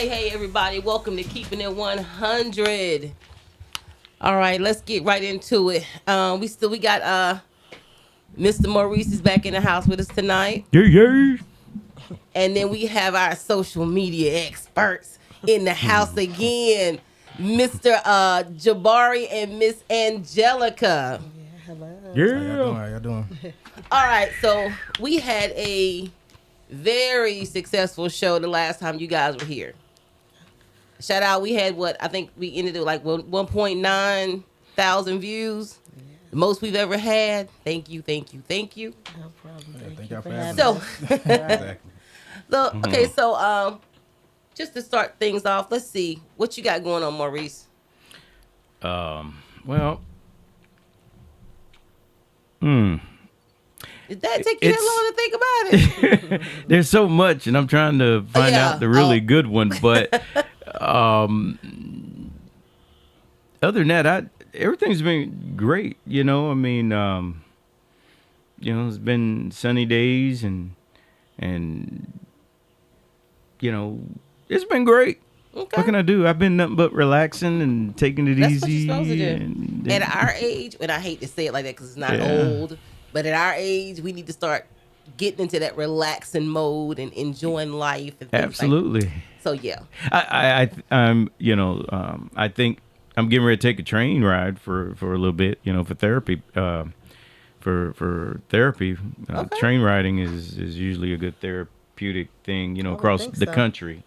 Hey, everybody. Welcome to Keeping It 100. All right, let's get right into it. We got Mr. Maurice is back in the house with us tonight. Yeah. And then we have our social media experts in the house again. Mr. Jabari and Miss Angelica. Yeah. How y'all doing? All right, so we had a very successful show the last time you guys were here. Shout out, we had I think we ended it like 1.9 thousand views. The most we've ever had. Thank you. No problem. Thank you for having So, us. Exactly. so just to start things off, let's see what you got going on, Maurice. Well, Did that take you that long to think about it? there's so much, and I'm trying to find out the really good one. But other than that, everything's been great. You know, I mean, it's been sunny days, and it's been great. Okay. What can I do? I've been nothing but relaxing and taking it That's easy. what you're supposed to do. And At our age, and I hate to say it like that because it's not old, but at our age, we need to start getting into that relaxing mode and enjoying life. And things absolutely. Like so yeah. I think I'm getting ready to take a train ride for a little bit, for therapy. For therapy, Okay. train riding is usually a good therapeutic thing, across think the so. country.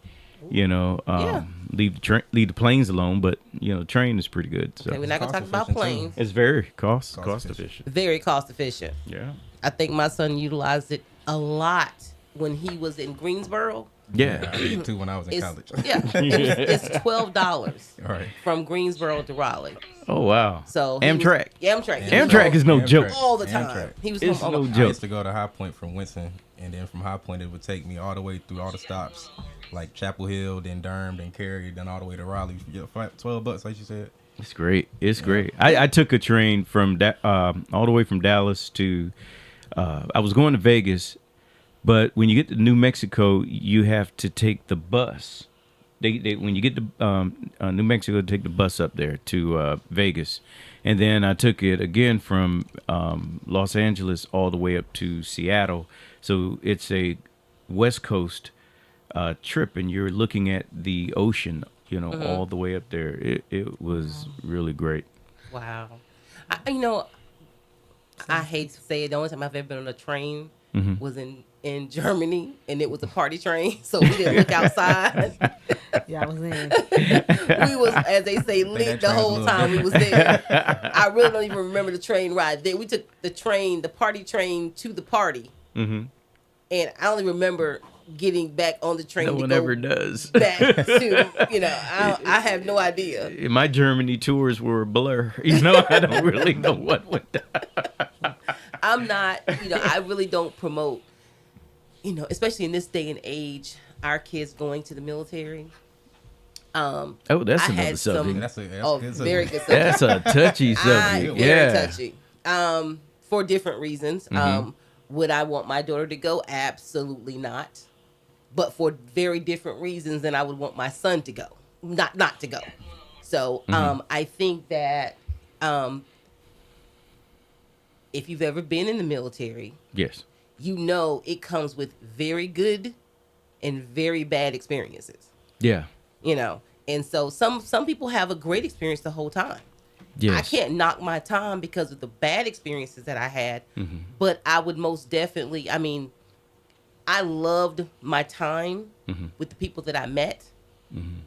Yeah. Leave the planes alone, but train is pretty good. So Okay, we're not gonna talk Cost about efficient, planes. it's very cost efficient. efficient. Very cost efficient. Yeah. I think my son utilized it a lot when he was in Greensboro. Yeah. I did too when I was in It's, college. yeah, it's $12 All right. from Greensboro to Raleigh. Oh wow. So he Amtrak. Amtrak. He was Amtrak home is no joke. all the time. Amtrak. He was It's home no all I joke. used to go to High Point from Winston, and then from High Point it would take me all the way through all the stops, like Chapel Hill, then Durham, then Cary, then all the way to Raleigh. Yeah, $12, like you said. It's great. It's great. I took a train from all the way from Dallas to. I was going to Vegas, but when you get to New Mexico, you have to take the bus. They when you get to New Mexico, take the bus up there to Vegas, and then I took it again from Los Angeles all the way up to Seattle. So it's a West Coast trip, and you're looking at the ocean, all the way up there. It was really great. Wow. I hate to say it. The only time I've ever been on a train was in Germany, and it was a party train, so we didn't look outside. Yeah, I was in. We was, as they say, lit the train's a whole little time we was there. I really don't even remember the train ride. Then we took the party train to the party, and I only remember getting back on the train. No to one go ever does. back to I have no idea. My Germany tours were a blur. I don't really know what went down. I'm not, I really don't promote, especially in this day and age, our kids going to the military. Oh, that's I another had some- subject. That's That's good. very good subject. That's a touchy subject. Very Yeah. touchy. For different reasons. Would I want my daughter to go? Absolutely not. But for very different reasons than I would want my son to go. Not to go. So I think that if you've ever been in the military, Yes. it comes with very good and very bad experiences. Yeah. And so some people have a great experience the whole time. Yes. I can't knock my time because of the bad experiences that I had, but I would most definitely, I loved my time with the people that I met.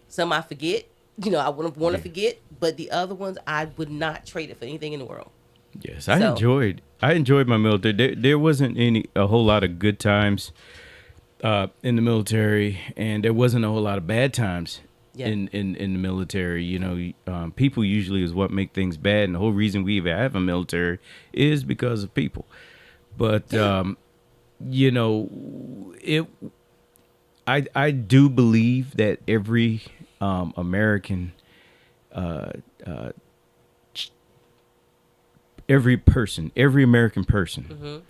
Some I forget, I wouldn't want to forget, but the other ones I would not trade it for anything in the world. Yes. I enjoyed my military. There wasn't a whole lot of good times in the military, and there wasn't a whole lot of bad times in the military. People usually is what make things bad, and the whole reason we even have a military is because of people. But I do believe that every American, every American person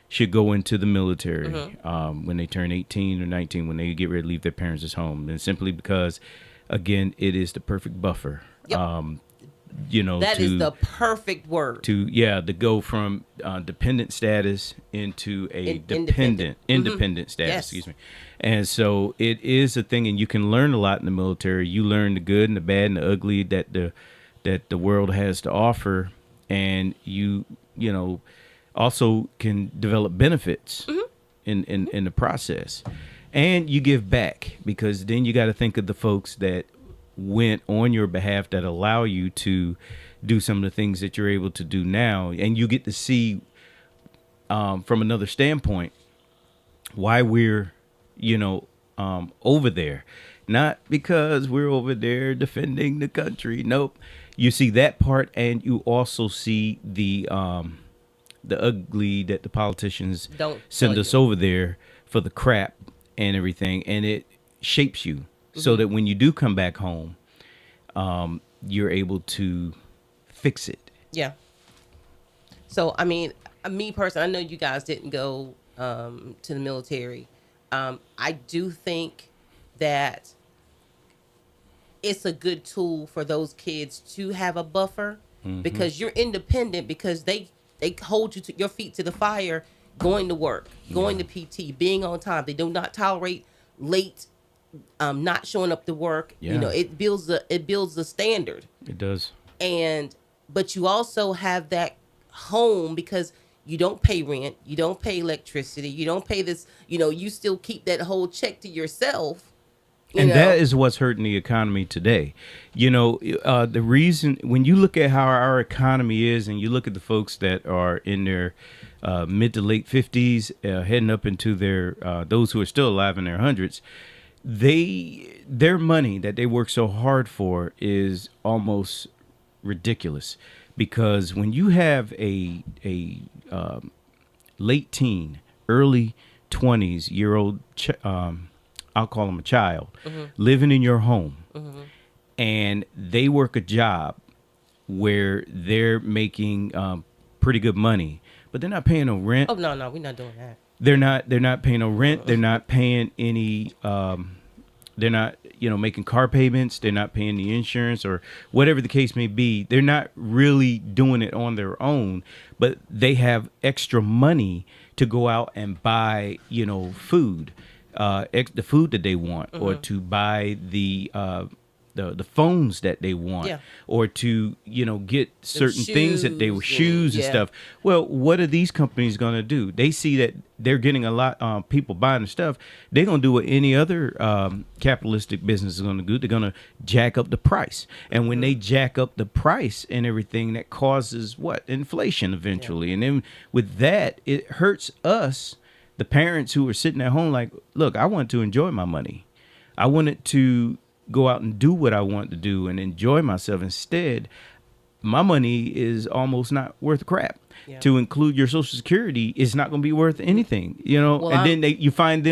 should go into the military when they turn 18 or 19, when they get ready to leave their parents' home. And simply because, again, it is the perfect buffer. Yep. That is the perfect word. To go from dependent status into a independent status. Yes. Excuse me. And so it is a thing, and you can learn a lot in the military. You learn the good and the bad and the ugly that the world has to offer, and you also can develop benefits in the process, and you give back, because then you got to think of the folks that went on your behalf that allow you to do some of the things that you're able to do now, and you get to see from another standpoint why we're over there. Not because we're over there defending the country. Nope. You see that part, and you also see the ugly that the politicians Don't send tell us you. over there for the crap and everything, and it shapes you so that when you do come back home, you're able to fix it. Yeah. So, I mean, me personally, I know you guys didn't go to the military. I do think that it's a good tool for those kids to have a buffer, because you're independent, because they hold you to your feet to the fire, going to work, going to PT, being on time. They do not tolerate late, not showing up to work. Yeah. It builds the standard. It does. But you also have that home, because you don't pay rent, you don't pay electricity, you don't pay this, you still keep that whole check to yourself. That is what's hurting the economy today. The reason, when you look at how our economy is, and you look at the folks that are in their mid to late 50s, heading up into their those who are still alive in their hundreds, their money that they work so hard for is almost ridiculous. Because when you have a late teen, early 20s year old, I'll call them a child, living in your home, and they work a job where they're making pretty good money, but they're not paying no rent. Oh no, we're not doing that. They're not paying no rent. They're not paying any. They're not making car payments. They're not paying the insurance or whatever the case may be. They're not really doing it on their own, but they have extra money to go out and buy food. The food that they want, or to buy the phones that they want, or to get certain things that they were shoes and stuff. Well, what are these companies going to do? They see that they're getting a lot people buying the stuff. They're going to do what any other capitalistic business is going to do. They're going to jack up the price, and when they jack up the price and everything, that causes inflation eventually. And then with that, it hurts us, the parents who are sitting at home, like, look, I want to enjoy my money. I wanted to go out and do what I want to do and enjoy myself. Instead, my money is almost not worth crap. Yeah. To include your Social Security is not going to be worth anything, Well, and then you find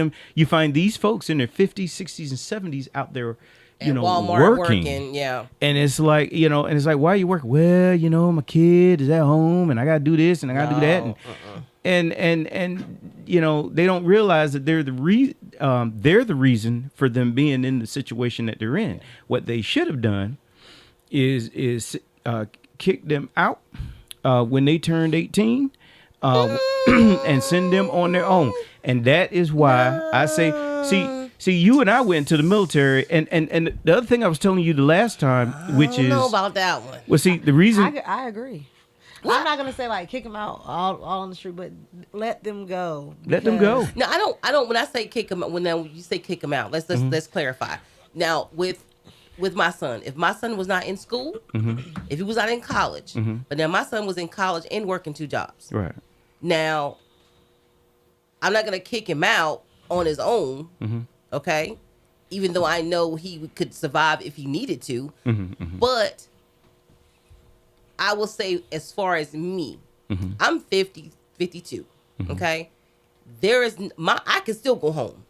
these folks in their 50s, 60s, and 70s out there, Walmart working. And it's like, why are you working? Well, my kid is at home, and I got to do this, and I got to do that, and they don't realize that they're the reason for them being in the situation that they're in. What they should have done is kick them out when they turned 18, and send them on their own. And that is why I say, see, you and I went to the military, and the other thing I was telling you the last time, which is, I don't know about that one. Well, see, the reason I agree. I'm not gonna say like kick them out all on the street, but let them go. Let them go. No, I don't. When I say kick them, when you say kick them out, let's clarify. Now with my son, if my son was not in school, if he was not in college, but now my son was in college and working 2 jobs. Right. Now, I'm not gonna kick him out on his own. Okay, even though I know he could survive if he needed to, but I will say, as far as me, I'm 50, 52. Okay, I can still go home.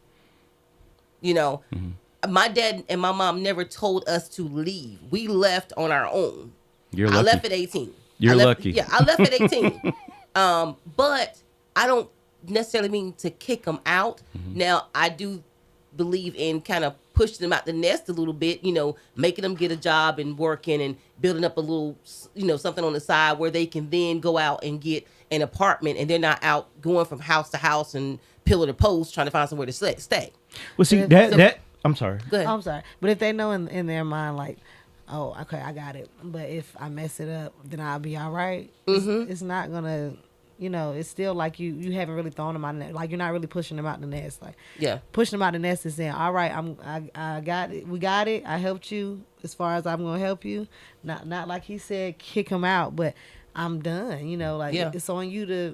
My dad and my mom never told us to leave. We left on our own. You're lucky. I left at 18. You're lucky. Yeah, I left at 18. But I don't necessarily mean to kick them out. Now, I do believe in kind of pushing them out the nest a little bit, making them get a job and working and building up a little, something on the side where they can then go out and get an apartment and they're not out going from house to house and pillar to post trying to find somewhere to stay. Well, see, I'm sorry. Go ahead. I'm sorry, but if they know in their mind, like, oh, okay, I got it, but if I mess it up, then I'll be all right. It's not gonna, it's still like you haven't really thrown them out the nest. Like, you're not really pushing them out the nest. Like, pushing them out the nest is saying, all right, I got it, we got it, I helped you as far as I'm gonna help you. Not like he said, kick them out, but I'm done. It's on you to,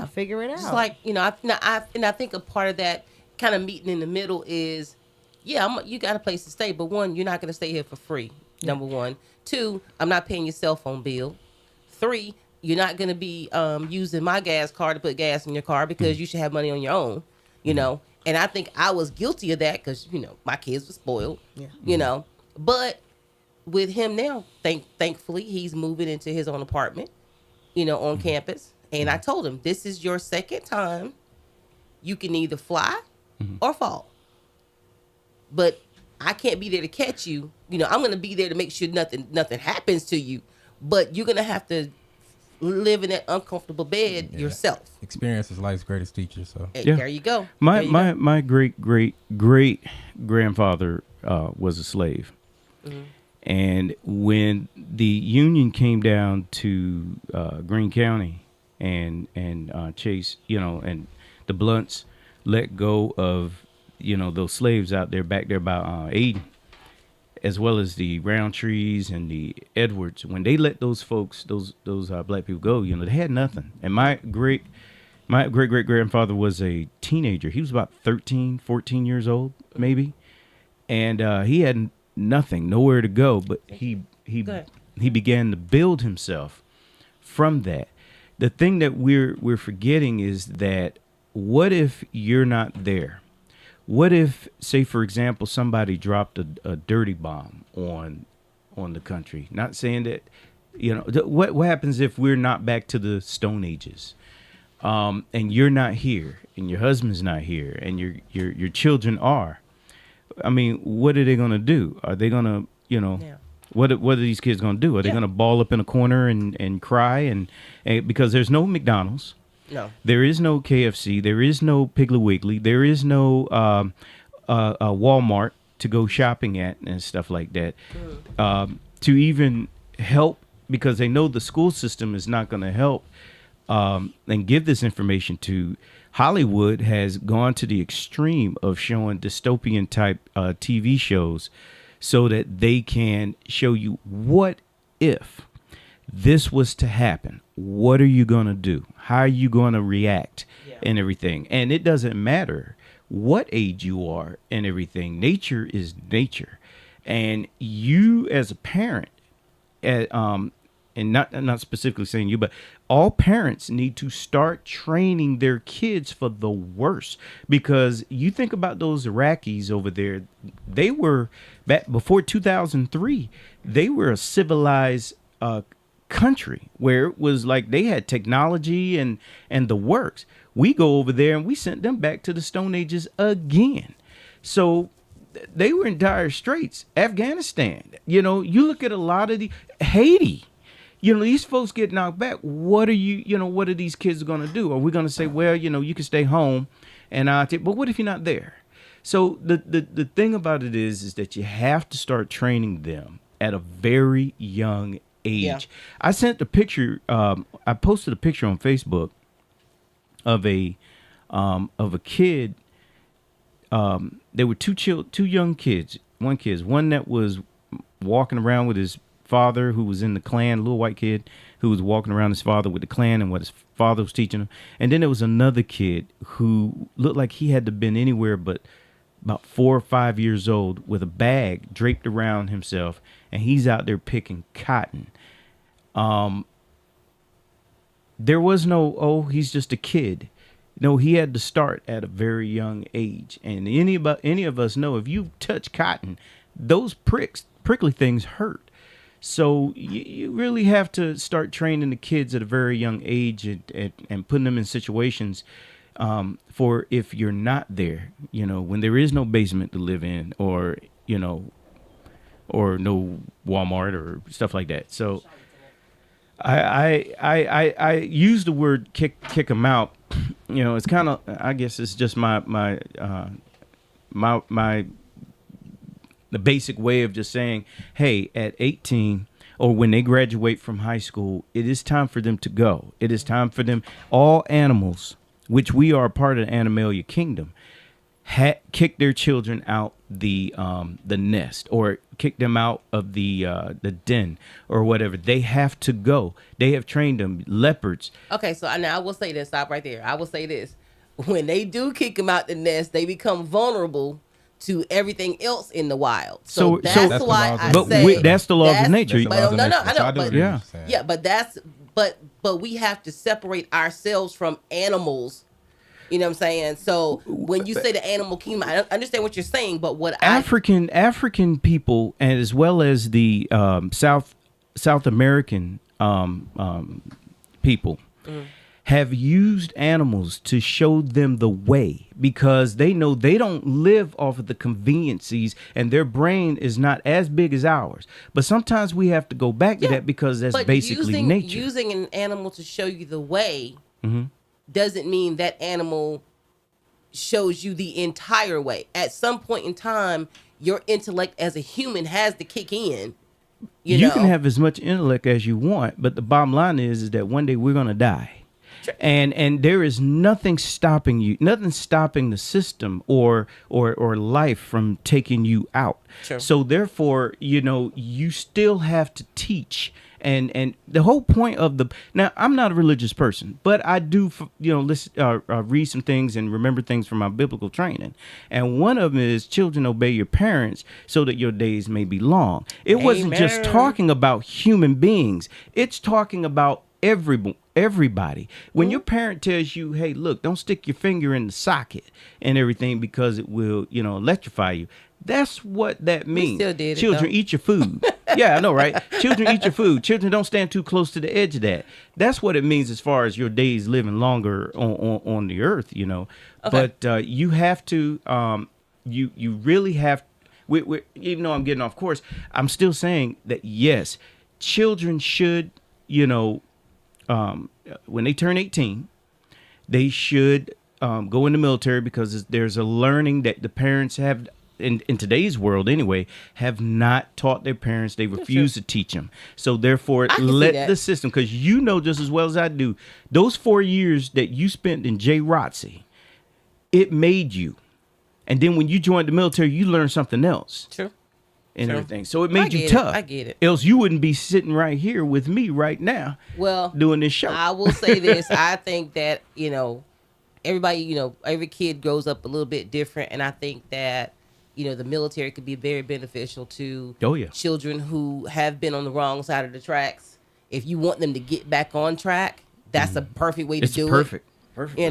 figure it out. Just like, I think a part of that kind of meeting in the middle is, you got a place to stay, but one, you're not going to stay here for free, number one. Two, I'm not paying your cell phone bill. Three, you're not going to be using my gas card to put gas in your car because you should have money on your own, And I think I was guilty of that because, my kids were spoiled, But with him now, thankfully, he's moving into his own apartment, on campus. And I told him, this is your second time. You can either fly or fall. But I can't be there to catch you. I'm going to be there to make sure nothing happens to you. But you're going to have to live in that uncomfortable bed yourself. Experience is life's greatest teacher. So there you go. My great grandfather was a slave. And when the Union came down to Greene County and Chase, and the Blunts let go of, those slaves out there back there by Aden, as well as the Roundtrees and the Edwards, when they let those folks, those black people go, they had nothing. And my great grandfather was a teenager. He was about 13, 14 years old, maybe. And he had nothing, nowhere to go, but he began to build himself from that. The thing that we're forgetting is that, what if you're not there? What if, say, for example, somebody dropped a dirty bomb on the country? Not saying that, what happens if we're not back to the Stone Ages, and you're not here, and your husband's not here, and your children are? I mean, what are they gonna do? Are they gonna, what are these kids gonna do? Are they gonna ball up in a corner and cry and because there's no McDonald's? No. There is no KFC. There is no Piggly Wiggly. There is no Walmart to go shopping at and stuff like that. To even help, because they know the school system is not going to help and give this information to. Hollywood has gone to the extreme of showing dystopian type TV shows so that they can show you, what if this was to happen? What are you going to do? How are you going to react and everything? And it doesn't matter what age you are and everything. Nature is nature. And you as a parent, and not specifically saying you, but all parents need to start training their kids for the worst. Because you think about those Iraqis over there, they were, back before 2003, they were a civilized country where it was like they had technology and the works. We go over there and we sent them back to the Stone Ages again. So they were in dire straits. Afghanistan, you look at a lot of Haiti, these folks get knocked back. What are these kids going to do? Are we going to say, well, you can stay home and but what if you're not there? So the thing about it is that you have to start training them at a very young age. Yeah. I sent a picture. I posted a picture on Facebook of a kid. There were two young kids. One that was walking around with his father, who was in the Klan, a little white kid who was walking around his father with the Klan and what his father was teaching him. And then there was another kid who looked like he had to been anywhere but about 4 or 5 years old, with a bag draped around himself, and he's out there picking cotton. There was no, he's just a kid. No, he had to start at a very young age. And any of us know, if you touch cotton, those prickly things hurt. So you really have to start training the kids at a very young age and putting them in situations for if you're not there, when there is no basement to live in, or or no Walmart or stuff like that. So I use the word kick them out. It's kind of, I guess it's just my the basic way of just saying, hey, at 18 or when they graduate from high school, it is time for them to go. It is time for them, all animals, which we are part of the Animalia kingdom, kick their children out the nest, or kick them out of the den or whatever. They have to go. They have trained them. Leopards. Okay, so now I will say this. Stop right there. I will say this. When they do kick them out the nest, they become vulnerable to everything else in the wild. So that's why I say that's the laws of nature. But no, I know. But yeah, but we have to separate ourselves from animals. You know what I'm saying? So when you say the animal kingdom, I understand what you're saying, but what African people, and as well as the South American people, have used animals to show them the way, because they know they don't live off of the conveniences, and their brain is not as big as ours. But sometimes we have to go back to that, because that's basically nature. Using an animal to show you the way doesn't mean that animal shows you the entire way. At some point in time, your intellect as a human has to kick in. You can have as much intellect as you want, but the bottom line is that one day we're going to die. And there is nothing stopping you, nothing stopping the system or life from taking you out. Sure. So therefore, you still have to teach. And the whole point of now, I'm not a religious person, but I do, listen, read some things and remember things from my biblical training. And one of them is, children, obey your parents so that your days may be long. It wasn't just talking about human beings. It's talking about everybody. When your parent tells you, hey, look, don't stick your finger in the socket and everything, because it will, electrify you. That's what that means. We still did Children, eat your food. Yeah, I know, right? Children, eat your food. Children, don't stand too close to the edge of that. That's what it means as far as your days living longer on the earth, Okay. But you have to, you really have, even though I'm getting off course, I'm still saying that, yes, children should, when they turn 18, they should go in the military, because there's a learning that the parents have, in today's world anyway, have not taught their parents. They refuse to teach them. So therefore, let the system, because just as well as I do, those 4 years that you spent in JROTC, it made you. And then when you joined the military, you learned something else. True. And everything. So it made you tough. I get it. Else you wouldn't be sitting right here with me right now. Well, doing this show. I will say this. I think that, everybody, every kid grows up a little bit different. And I think that, the military could be very beneficial to children who have been on the wrong side of the tracks. If you want them to get back on track, that's a perfect way to do it. Perfect.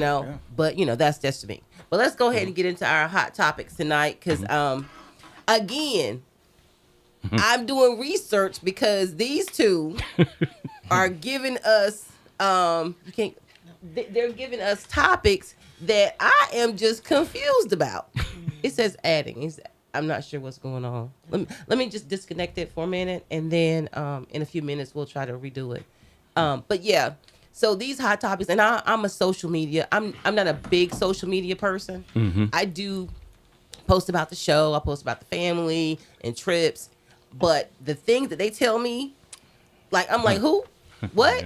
But, that's just me. But let's go ahead and get into our hot topics tonight. Because, again, I'm doing research, because these two are giving us they're giving us topics that I am just confused about. It says adding. I'm not sure what's going on. Let me just disconnect it for a minute, and then in a few minutes we'll try to redo it. But yeah, so these hot topics, and I'm a social media. I'm not a big social media person. I do post about the show. I post about the family and trips. But the things that they tell me, I'm like, who? What?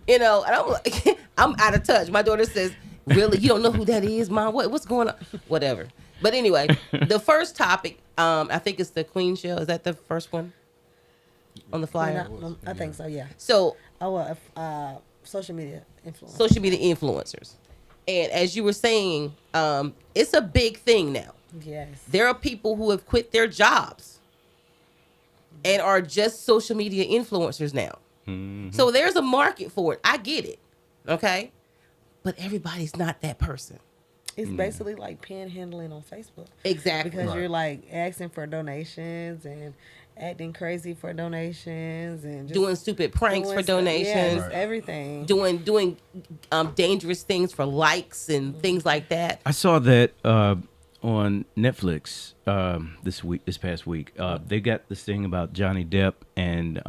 And I'm like, I'm out of touch. My daughter says, really? You don't know who that is, Mom? What's going on? Whatever. But anyway, the first topic, I think it's the Queen Shell. Is that the first one on the flyer? I think so, yeah. So, social media influencers. Social media influencers. And as you were saying, it's a big thing now. Yes. There are people who have quit their jobs and are just social media influencers now. So there's a market for it. I get it. Okay. But everybody's not that person. It's basically like panhandling on Facebook. Exactly. Because you're asking for donations, and acting crazy for donations and just doing stupid pranks doing for stuff. donations, Yes, Right. everything. doing dangerous things for likes and things like that. I saw that on Netflix this past week. They got this thing about Johnny Depp and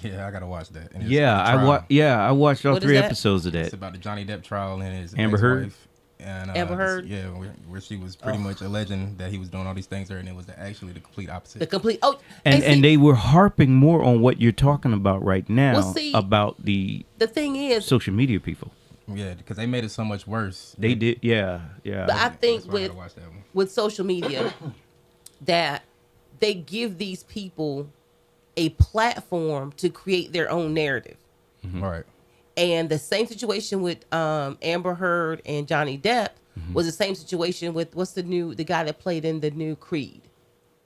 Yeah, I gotta watch that. And it's yeah, the trial. I watched all What is 3 that? episodes of It's that. about the Johnny Depp trial and his Amber Heard? ex-wife. And, Amber Heard? Yeah, where she was pretty much alleging that he was doing all these things to her, and it was actually the complete opposite. The complete And see, they were harping more on what you're talking about right now Well, see, about the the thing is, social media people. Yeah, because they made it so much worse. They did, yeah. but I think That's why I with gotta watch that one. with social media that they give these people a platform to create their own narrative. Right. And the same situation with Amber Heard and Johnny Depp was the same situation with the guy that played in the new Creed.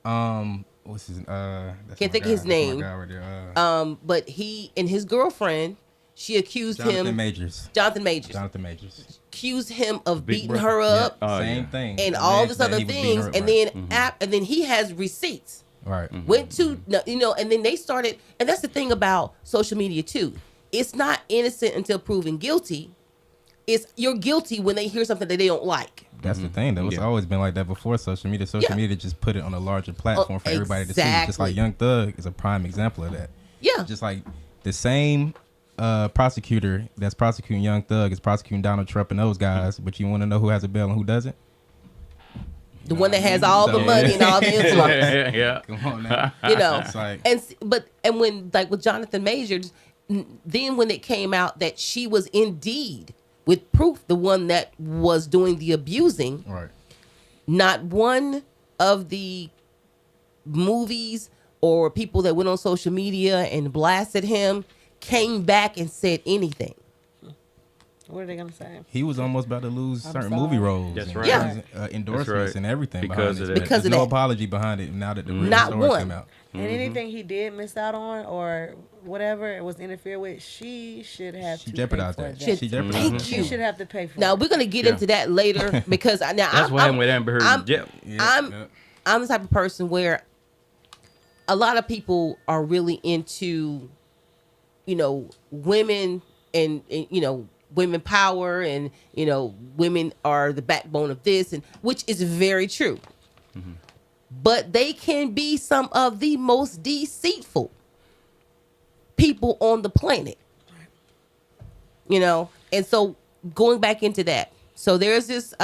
What's his? Can't That's my think of guy. his That's my name. guy right there. But he and his girlfriend, she accused Jonathan him. Majors. Jonathan Majors Jonathan Majors. accused him of Big beating brother. her up Oh, Same yeah. thing. and The all man this said other he was beating things, her up, and right. then he has receipts. Right. Went to and then they started, and that's the thing about social media too. It's not innocent until proven guilty. It's you're guilty when they hear something that they don't like. That's the thing, though. It's Yeah. always been like that before social media. Social Yeah. media just put it on a larger platform for everybody to see. Just exactly. like Young Thug is a prime example of that. Yeah. Just like the same prosecutor that's prosecuting Young Thug is prosecuting Donald Trump and those guys, but you want to know who has a bail and who doesn't? The one that has all the So- money and all the influence. yeah. Come on now. You know, It's like, and when like with Jonathan Majors, then when it came out that she was indeed with proof the one that was doing the abusing, right. not one of the movies or people that went on social media and blasted him came back and said anything. What are they gonna say? He was almost about to lose certain sorry. movie roles. That's and right. Yeah. endorsements That's right. and everything Because behind of it. that. Because There's of no that. apology behind it now that the real Not story one. came out. And anything he did miss out on or whatever it was interfered with, she should have She to jeopardized pay for that. that. She jeopardized Thank that. you. She should have to pay for Now it. we're gonna get Yeah. into that later because now That's what happened with Amber Heard. I'm- Yeah. Yeah. I'm the type of person where a lot of people are really into, women and women power and, women are the backbone of this, and which is very true. But they can be some of the most deceitful people on the planet. And so going back into that. So there's this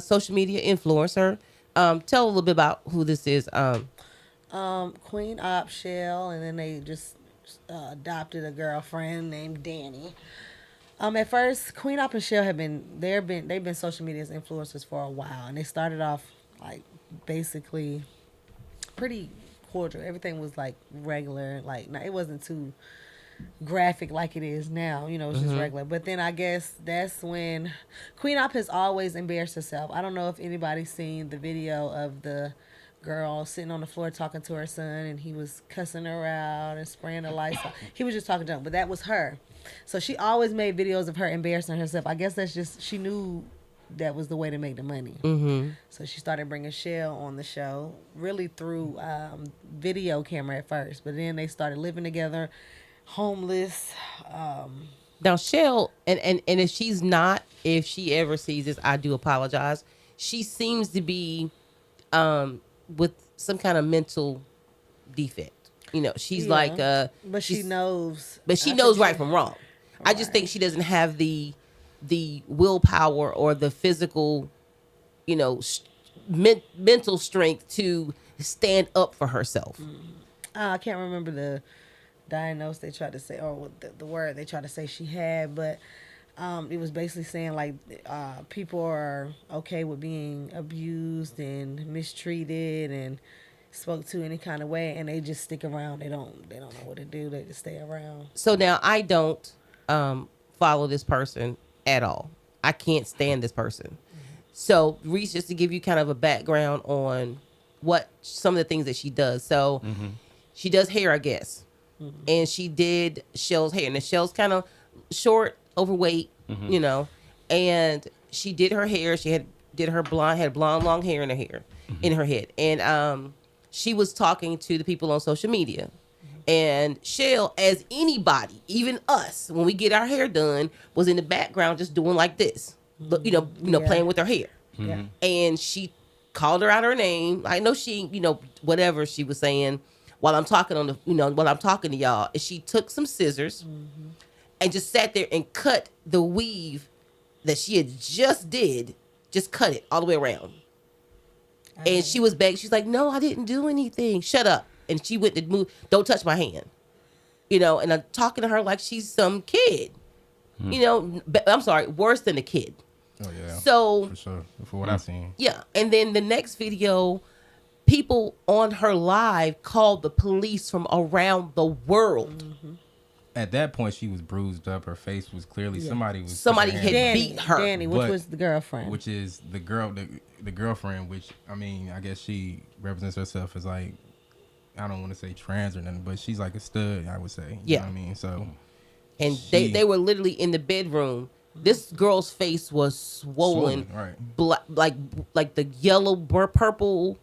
social media influencer. Tell a little bit about who this is. Queen Op Shell, and then they just adopted a girlfriend named Danny. At first, Queen Op and Shell they've been social media influencers for a while, and they started off like basically pretty cordial. Everything was like regular, like it wasn't too graphic like it is now. It was just regular. But then I guess that's when Queen Op has always embarrassed herself. I don't know if anybody's seen the video of the girl sitting on the floor talking to her son, and he was cussing her out and spraying the lights out. He was just talking to him, but that was her. So she always made videos of her embarrassing herself. I guess that's just, she knew that was the way to make the money. Mm-hmm. So she started bringing Shell on the show, really through video camera at first, but then they started living together, homeless. Now Shell, and if she ever sees this, I do apologize. She seems to be with some kind of mental defect. She's Yeah. like But she knows. but she I knows think right from wrong. I just think she doesn't have the willpower or the physical, mental strength to stand up for herself. I can't remember the diagnose they tried to say, or what the word they tried to say she had, but it was basically saying like people are okay with being abused and mistreated and spoke to any kind of way, and they just stick around. They don't know what to do. They just stay around. So now I don't follow this person at all. I can't stand this person. So Reese, just to give you kind of a background on what some of the things that she does. So she does hair, I guess. And she did Shell's hair. And the Shell's kind of short, overweight, and she did her hair. She had blonde long hair in her hair, in her head. And she was talking to the people on social media. And Shell, as anybody, even us, when we get our hair done, was in the background just doing like this, Yeah. playing with her hair. Yeah. And she called her out her name. I know she, whatever she was saying while I'm talking while I'm talking to y'all. And she took some scissors and just sat there and cut the weave that she had just cut it all the way around. And she was begging. She's like, "No, I didn't do anything. Shut up." And she went to move. Don't touch my hand. And I'm talking to her like she's some kid. I'm sorry, worse than a kid. Oh yeah. So For sure. For what I've seen. yeah, and then the next video, people on her live called the police from around the world. At that point, she was bruised up. Her face was clearly somebody had Danny, beat her. Danny, which But- was the girlfriend. which is the girl, the girlfriend. Which I mean, I guess she represents herself as like, I don't want to say trans or nothing, but she's like a stud. I would say. You Yeah. know what I mean, so And she- they were literally in the bedroom. This girl's face was swollen, right? like the yellow, purple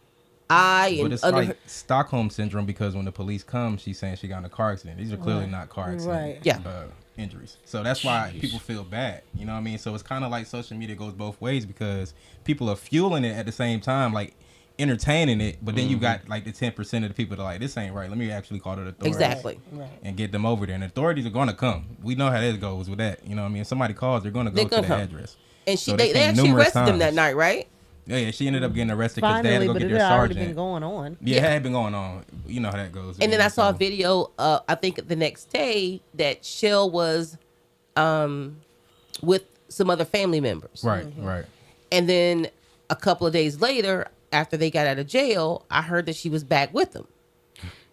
eye, But and it's under like her, Stockholm syndrome because when the police come, she's saying she got in a car accident. These are clearly not car accident Right. Yeah. Injuries. So that's why people feel bad. You know what I mean? So it's kind of like social media goes both ways because people are fueling it at the same time, like entertaining it. But then you got like the 10% of the people that are like, this ain't right. Let me actually call the authorities. exactly. Right. And get them over there. And the authorities are going to come. We know how that goes with that. You know what I mean? If somebody calls, they're going to go They're to gonna the come. address. And So they came actually numerous arrested them that times. night, right? Yeah, she ended up getting arrested because they had to Finally, go but get it their had already sergeant. been going on. Yeah, it had been going on. You know how that goes. And then I saw a So- video, I think the next day, that Shell was with some other family members. Right, right. And then a couple of days later, after they got out of jail, I heard that she was back with them.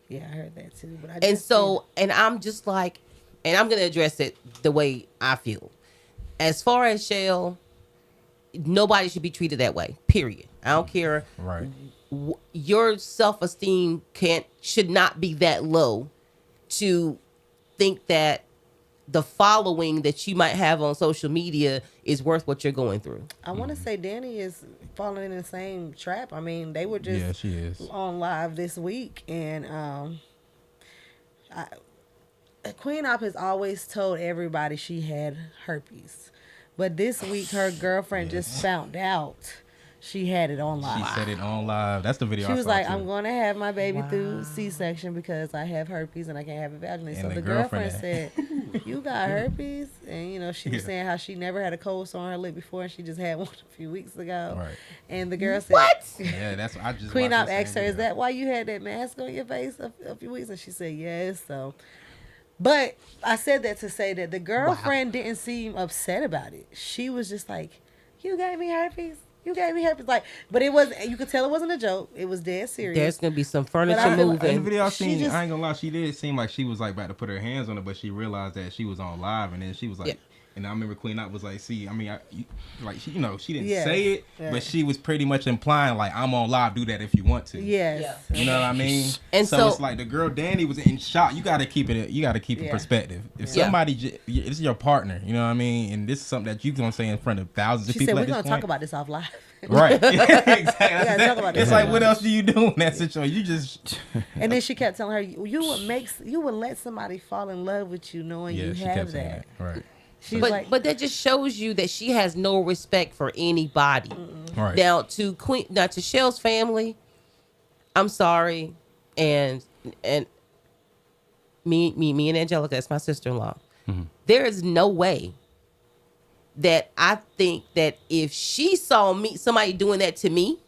Yeah, I heard that too. But I And just so, and I'm just like, and I'm going to address it the way I feel. As far as Shell, nobody should be treated that way, period. I don't care. Right. Your self-esteem should not be that low to think that the following that you might have on social media is worth what you're going through. I want to say Danny is falling in the same trap. I mean, they were just Yeah, she is. on live this week, and Queen Op has always told everybody she had herpes, but this week her girlfriend just found out she had it on live. She said it on live. That's the video She I was saw like, too. "I'm going to have my baby through C-section because I have herpes and I can't have it vaginally." And So the the girlfriend girlfriend said, "You got herpes," and she was Yeah. saying how she never had a cold sore on her lip before, and she just had one a few weeks ago. Right. And the girl said, What? Yeah, that's I just Queen watched Op the asked her, same "Is video. that why you had that mask on your face a few weeks?" And she said, "Yes." So, but I said that to say that the girlfriend didn't seem upset about it. She was just like, "You gave me herpes. You gave me herpes." Like, but it wasn't. You could tell it wasn't a joke. It was dead serious. There's going to be some furniture I feel like- In the moving. video I She seen, just- I ain't gonna lie, she did seem like she was like about to put her hands on it, but she realized that she was on live, and then she was like, Yeah. and I remember Queen Op was like, "See, I mean, she didn't Yeah. say it, Yeah. but she was pretty much implying like, I'm on live, do that if you want to." Yes. You know what I mean? And so so- it's like the girl Danny was in shock. You got to keep it. You got to keep in Yeah. perspective. If Yeah. somebody, this is your partner. You know what I mean? And this is something that you gonna say in front of thousands of She people. said, "We're at this gonna talk point." about this off live." Right. Exactly. talk about It's this. like, what else do you do in that situation? You just And then she kept telling her, "You would let somebody fall in love with you knowing you she have kept saying that." that. Right. She was But like, but that just shows you that she has no respect for anybody. Right. Now to Shell's family, I'm sorry, and me and Angelica, that's my sister-in-law. There is no way that I think that if she saw somebody doing that to me,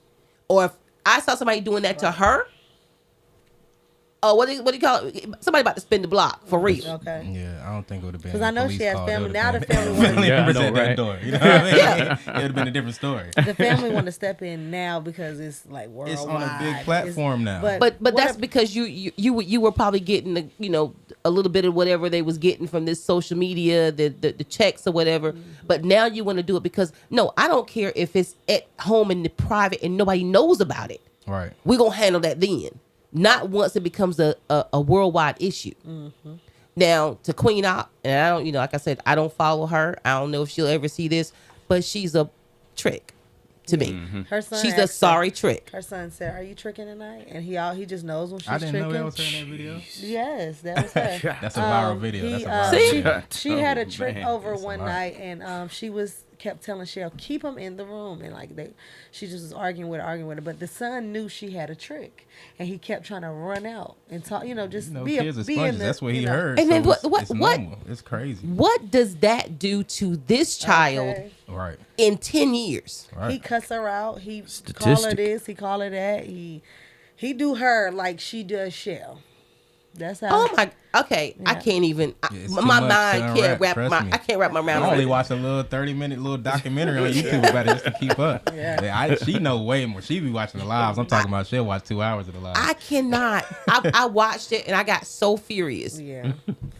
or if I saw somebody doing that to her, what do you call it? Somebody about to spin the block for real. "Okay." Yeah, I don't think it would have been. 'Cause I know police she has call. family. It Now would've the been family wants- Yeah, I members know, at that right? door. You know what I mean? It would have been a different story. The family want to step in now because it's like worldwide. It's on a big It's- platform now. But what that's if- because you were probably getting a little bit of whatever they was getting from this social media, the checks or whatever. But now you want to do it because no, I don't care if it's at home in the private and nobody knows about it. Right. We're gonna handle that then. Not once it becomes a worldwide issue. Now to Queen Op, and I don't, like I said, I don't follow her. I don't know if she'll ever see this, but she's a trick. to me. Her son She's a asked sorry trick. Her son said, "Are you tricking tonight?" And he just knows when she's I didn't tricking. know that was her in that video. Yes, that was her. That's a viral video. He, That's a viral See? video. she had a Oh, trick man. over It's a one lot. night, and she kept telling Shell, keep him in the room, and like she just was arguing with her. But the son knew she had a trick, and he kept trying to run out and talk. Just You know, be kids are be in sponges. the, That's what he you know. heard. And then so what- it's what- normal. It's crazy. What does that do to this child Okay. Right. in 10 years? Right. He cuss her out. He call her Statistic. this. He call her that. He do her like she does Shell. That's how. Oh my, okay. I Yeah. can't even, Yeah, it's my too much mind to can't unwrap, wrap trust my, me. I can't wrap my I mind only around it. watch a little 30-minute little documentary on YouTube about it just to keep up. Yeah. She know way more. She be watching the lives. I'm talking about she'll watch 2 hours of the lives. I cannot. I watched it and I got so furious Yeah.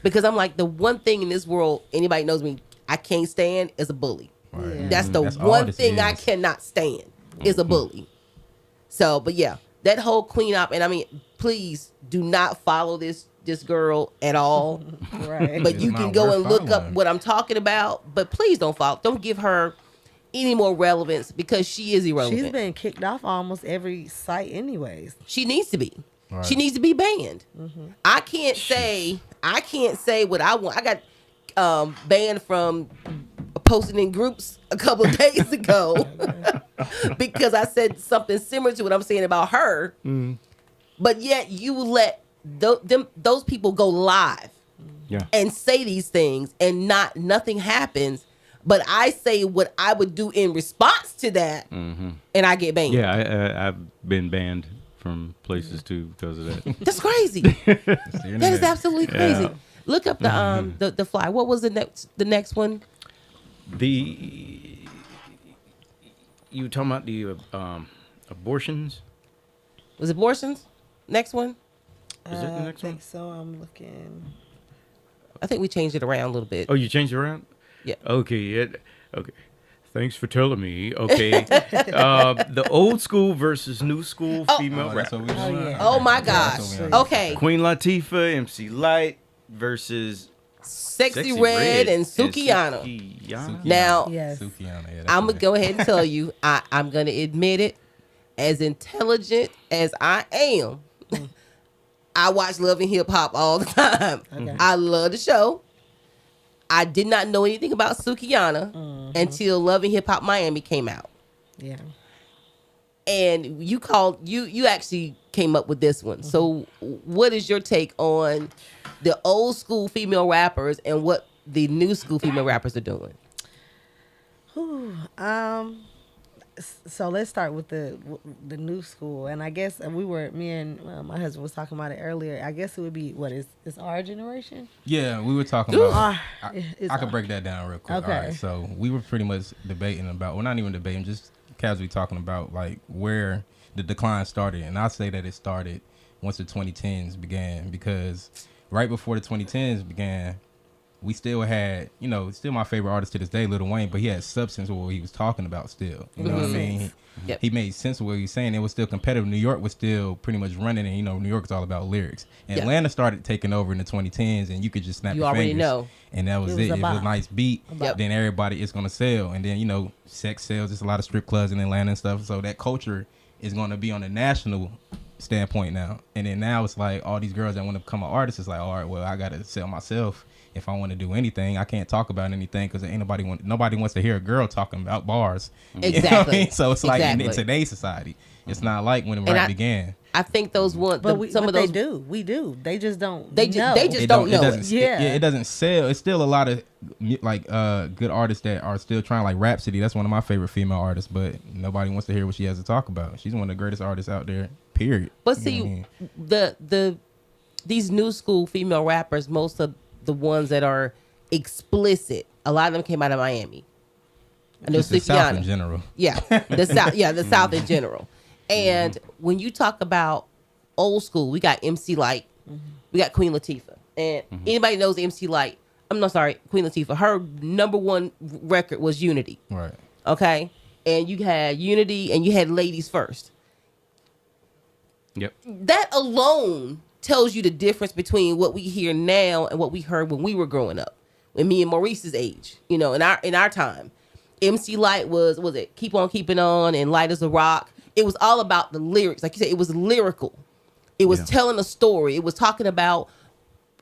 because I'm like, the one thing in this world, anybody knows me, I can't stand is a bully. Right. Yeah. That's the That's all one this thing I is. cannot stand is a bully. So, but yeah, that whole Queen Op, and I mean, please do not follow this girl at all. Right. But It's you not can go worth and look up following. what I'm talking about. But please don't follow. Don't give her any more relevance because she is irrelevant. She's been kicked off almost every site, anyways. She needs to be. Right. She needs to be banned. Mm-hmm. I can't say what I want. I got banned from posting in groups a couple of days ago because I said something similar to what I'm saying about her. But yet you let those people go live Yeah. and say these things and nothing happens. But I say what I would do in response to that, and I get banned. Yeah, I've been banned from places too because of that. That's crazy. It's the That is internet. absolutely crazy. Yeah. Look up the fly. What was the next one? You were talking about the abortions? Was it abortions? Next one? Is that the I next think one? so. I'm looking. I think we changed it around a little bit. Oh, you changed it around? Yeah. Okay. Okay. Thanks for telling me. Okay. The old school versus new school female Oh, that's rap. what we doing? yeah. Oh my Okay, that's gosh. what we on. Okay. Queen Latifah, MC Light versus Sexy Red and Sukihana. Sukihana. Now, Yes. Sukihana, yeah, that's I'm what gonna go ahead and tell you, I'm gonna admit it. As intelligent as I am, I watch Love and Hip Hop all the time. Okay. I love the show. I did not know anything about Sukihana until Love and Hip Hop Miami came out. Yeah. And you actually came up with this one. So what is your take on the old school female rappers and what the new school female rappers are doing? So let's start with the new school, and I guess me and my husband was talking about it earlier. I guess it would be it's our generation. Yeah, we were talking about. Ah, I it's could break that down real quick. Okay. All right, so we were pretty much debating about, well, not even debating, just casually talking about like where the decline started, and I say that it started once the 2010s began, because right before the 2010s began, we still had, still my favorite artist to this day, Lil Wayne, but he had substance with what he was talking about still. You know what I mean? Yep. He made sense of what he was saying. It was still competitive. New York was still pretty much running, and New York is all about lyrics. Yep. Atlanta started taking over in the 2010s, and you could just snap You your already fingers. know. And that was It was it. a It was a bop. nice beat. Yep. Then everybody is gonna sell, and then sex sells. There's a lot of strip clubs in Atlanta and stuff. So that culture is gonna be on a national standpoint now. And then now it's like all these girls that want to become an artist is like, all right, well, I gotta sell myself. If I want to do anything, I can't talk about anything because nobody wants to hear a girl talking about bars. You know what I Exactly. mean? So it's like in Exactly. today's society, it's not like when And rap began. I think those ones, But some but of those, they do. We do. They just don't. They ju- know. they just don't know doesn't, it. Yeah. it doesn't sell. It's still a lot of good artists that are still trying, like Rhapsody. That's one of my favorite female artists, but nobody wants to hear what she has to talk about. She's one of the greatest artists out there. Period. but You see, know what I mean? these new school female rappers, most of the ones that are explicit, a lot of them came out of Miami. I know Just the South in Sukihana. general. Yeah, the South. Yeah, the South in general. And when you talk about old school, we got MC Light, we got Queen Latifah, and anybody knows MC Light. I'm not sorry, Queen Latifah. Her number one record was Unity. Right. Okay, and you had Unity, and you had Ladies First. Yep. That alone tells you the difference between what we hear now and what we heard when we were growing up, when me and Maurice's age, in our time. MC Light was it Keep On Keeping On and Light as a Rock. It was all about the lyrics. Like you said, it was lyrical. It was telling a story. It was talking about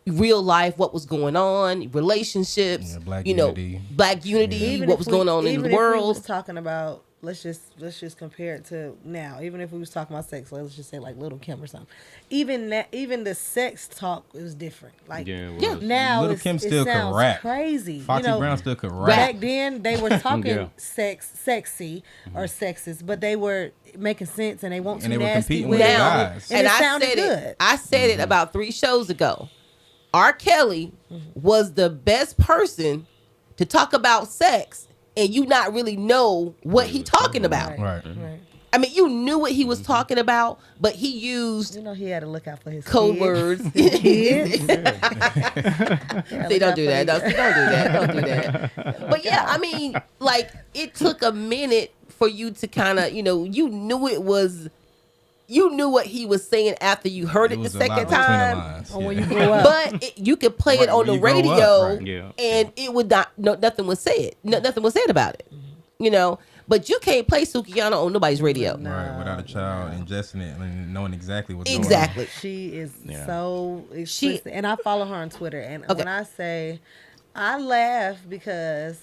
real life, what was going on, relationships, Black unity. Black unity, Even what if was we- going on in even the if we world. was talking about let's just compare it to now. Even if we was talking about sex, let's just say like Little Kim or something. Even the sex talk is different. Like now, Little Kim still it could sounds rap. crazy. Foxy Brown still could rap. Back then, they were talking sexy Mm-hmm. or sexist, but they were making sense and they won't too And they were nasty competing with with it. the guys. And it I sounded said good. it. I said it about 3 shows ago. R. Kelly was the best person to talk about sex, and you not really know what he talking about. Right. I mean, you knew what he was talking about, but he used You know he had to look out for his code kids. words. Kids. See, don't do that. Don't do that. Don't do that. But yeah, I mean, like, it took a minute for you to kind of, you knew it was, you knew what he was saying after you heard it the was a lot second between the time. lines. Or when Yeah. you grow up. But you could play it Right, on when the you grow radio, up, right. Yeah. and it would not, nothing was said. Nothing was said about it. But you can't play Sukiyana on nobody's radio. Right, without a child ingesting it and knowing exactly what's Exactly. She is Yeah. so explicit. And I follow her on Twitter. And Okay. when I say I laugh because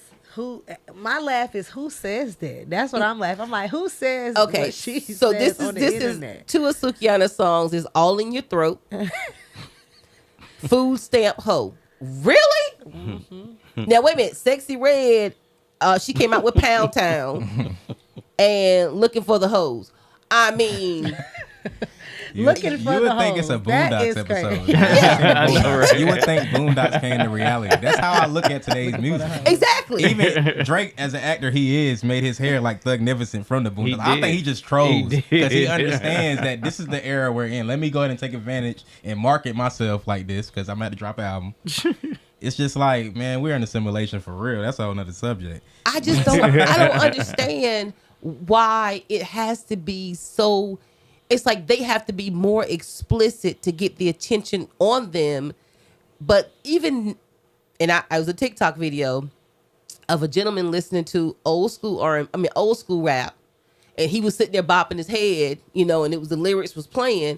my laugh is who says that? That's what I'm laughing. I'm like, who says Okay, what she so says this on the is internet? 2 of Sukiyana's songs is All in Your Throat, Food Stamp Hoe. Really? Now wait a minute, Sexy Red. She came out with Pound Town and Looking for the Hoes. I mean, Looking for you would the think it's a hoes. That Boondocks is episode. crazy. I know, right? You would think Boondocks came to reality. That's how I look at today's music. exactly. Even Drake, as an actor he is, made his hair like Thugnificent from the Boondocks. I did. think he just trolls He because he did. understands that this is the era we're in. Let me go ahead and take advantage and market myself like this because I'm about to drop an album. It's just like, man, we're in a simulation for real. That's a whole nother subject. I just don't. I don't understand why it has to be so. It's like they have to be more explicit to get the attention on them. But even, and I was a TikTok video of a gentleman listening to old school rap, and he was sitting there bopping his head, and it was the lyrics was playing,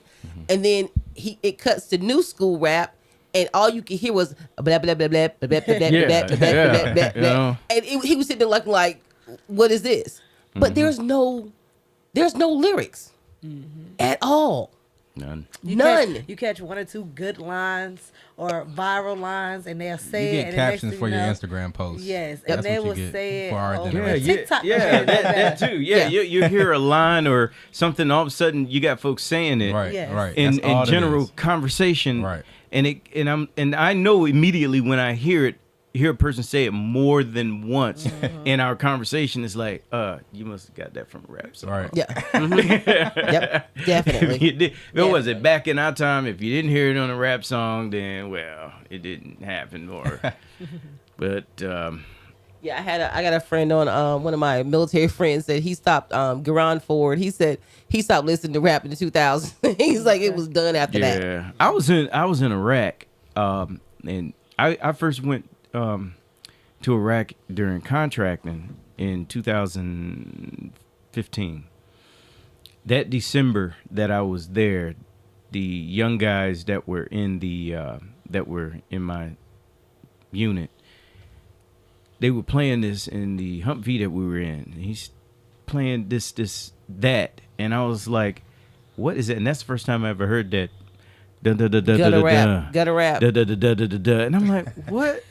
and then it cuts to new school rap. And all you could hear was blah blah blah blah blah blah blah blah blah blah blah blah blah. And he was sitting there looking like, "What is this?" But there's no lyrics at all. None. None. You catch 1 or 2 good lines or viral lines, and they'll You say it. get And the next captions thing for you your know- Instagram posts. Yes, That's and they what you will get say it for our on generation. TikTok. that too. Yeah, Yeah. You hear a line or something, all of a sudden you got folks saying it Right, Yes. right. in That's all it general is. conversation, Right. And I know immediately when I hear a person say it more than once in our conversation, it's like, you must have got that from a rap song. Right. Yeah. Yep. Definitely. What was it back in our time? If you didn't hear it on a rap song, then it didn't happen. But Yeah, I got a friend on one of my military friends that he stopped Garon Ford. He said he stopped listening to rap in the 2000s. He's like it was done after that. yeah, I was in Iraq, and I first went to Iraq during contracting in 2015. That December that I was there, the young guys that were in my unit, they were playing this in the Humvee that we were in. He's playing that, and I was like, "What is it?" And that's the first time I ever heard that. Gutter rap. And I'm like, "What?"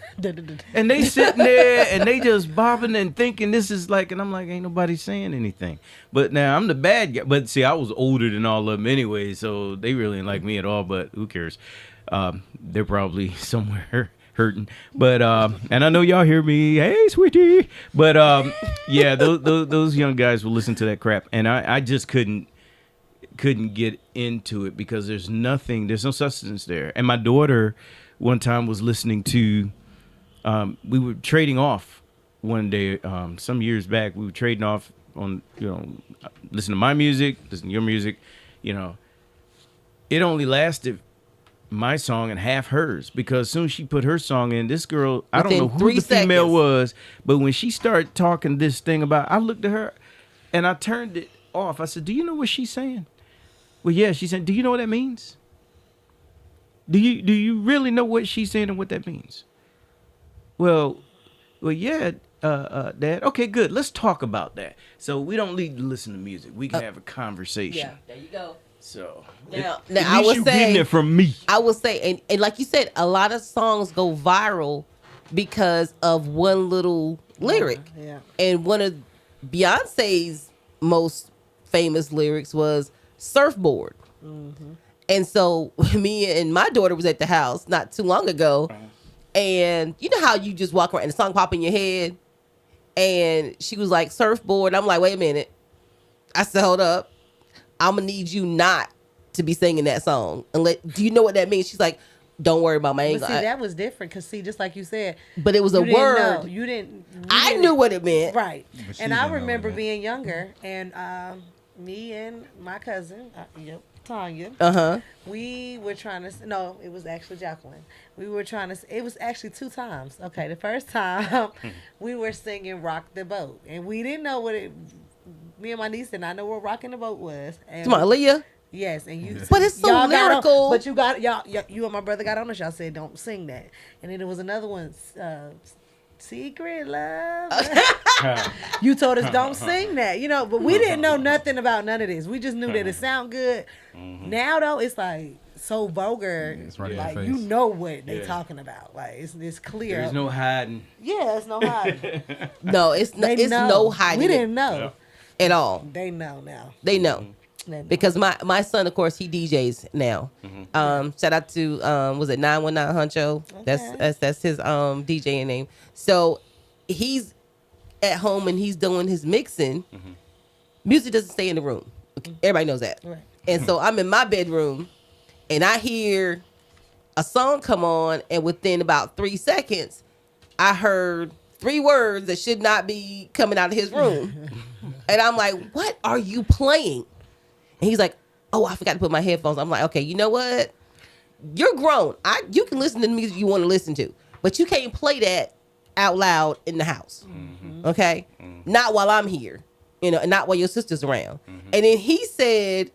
And they sitting there and they just bobbing and thinking this is like, and I'm like, ain't nobody saying anything. But now I'm the bad guy. But see, I was older than all of them anyway, so they really didn't like me at all. But who cares? They're probably somewhere hurting. But and I know y'all hear me, hey sweetie. But yeah, those young guys will listen to that crap, and I just couldn't get into it because there's no substance there. And my daughter one time was listening to. We were trading off one day, some years back. We were trading off on, listen to my music, listen to your music. It only lasted my song and half hers, because as soon as she put her song in, this girl, I don't Within know who 3 the female seconds. was, but when she started talking this thing about, I looked at her and I turned it off. I said, do you know what she's saying? Well, yeah, she said, do you know what that means? Do you really know what she's saying and what that means? Well, yeah, Dad. Okay, good. Let's talk about that. So we don't need to listen to music. We can have a conversation. Yeah, there you go. So Now at I least would you getting say, it from me. I will say, and like you said, a lot of songs go viral because of one little lyric. Yeah. And one of Beyonce's most famous lyrics was "Surfboard." And so me and my daughter was at the house not too long ago, and you know how you just walk around and the song pop in your head, and she was like, "Surfboard." I'm like, wait a minute. I said, hold up. I'm gonna need you not to be singing that song. Do you know what that means? She's like, don't worry about my But anger. see, that was different because see, just like you said, But it was a you didn't word. know. You didn't. I knew what it meant. Right. But she And didn't I know what remember it meant. being younger, and me and my cousin, Tanya, we were trying to. No, it was actually Jacqueline. We were trying to. It was actually 2 times. Okay, the first time we were singing "Rock the Boat," and we didn't know what it. Me and my niece did not know what "Rocking the Boat" was. And Come on, Aaliyah. yes, and you. But it's so y'all got on- lyrical. but you got y'all. You and my brother got on us. Y'all said don't sing that, and then there was another one. Secret love. You told us don't sing that, but we didn't know nothing about none of this. We just knew that it sound good. Now though, it's like so vulgar. It's right in like your you face. know what they Yeah. talking about. Like it's clear. There's no hiding. Yeah, it's no hiding. No, it's no, They it's know. no hiding We it didn't know. at all. They know now. They know. They know. Because my son, of course, he DJs now. Shout out to was it 919 Huncho? Okay. That's his DJing name. So he's at home and he's doing his mixing. Music doesn't stay in the room. Everybody knows that. Right. And so I'm in my bedroom and I hear a song come on, and within about 3 seconds, I heard 3 words that should not be coming out of his room. And I'm like, what are you playing? And he's like, oh, I forgot to put my headphones on. I'm like, okay, you know what? You're grown. You can listen to the music you want to listen to, but you can't play that out loud in the house. Okay? Not while I'm here, and not while your sister's around. And then he said,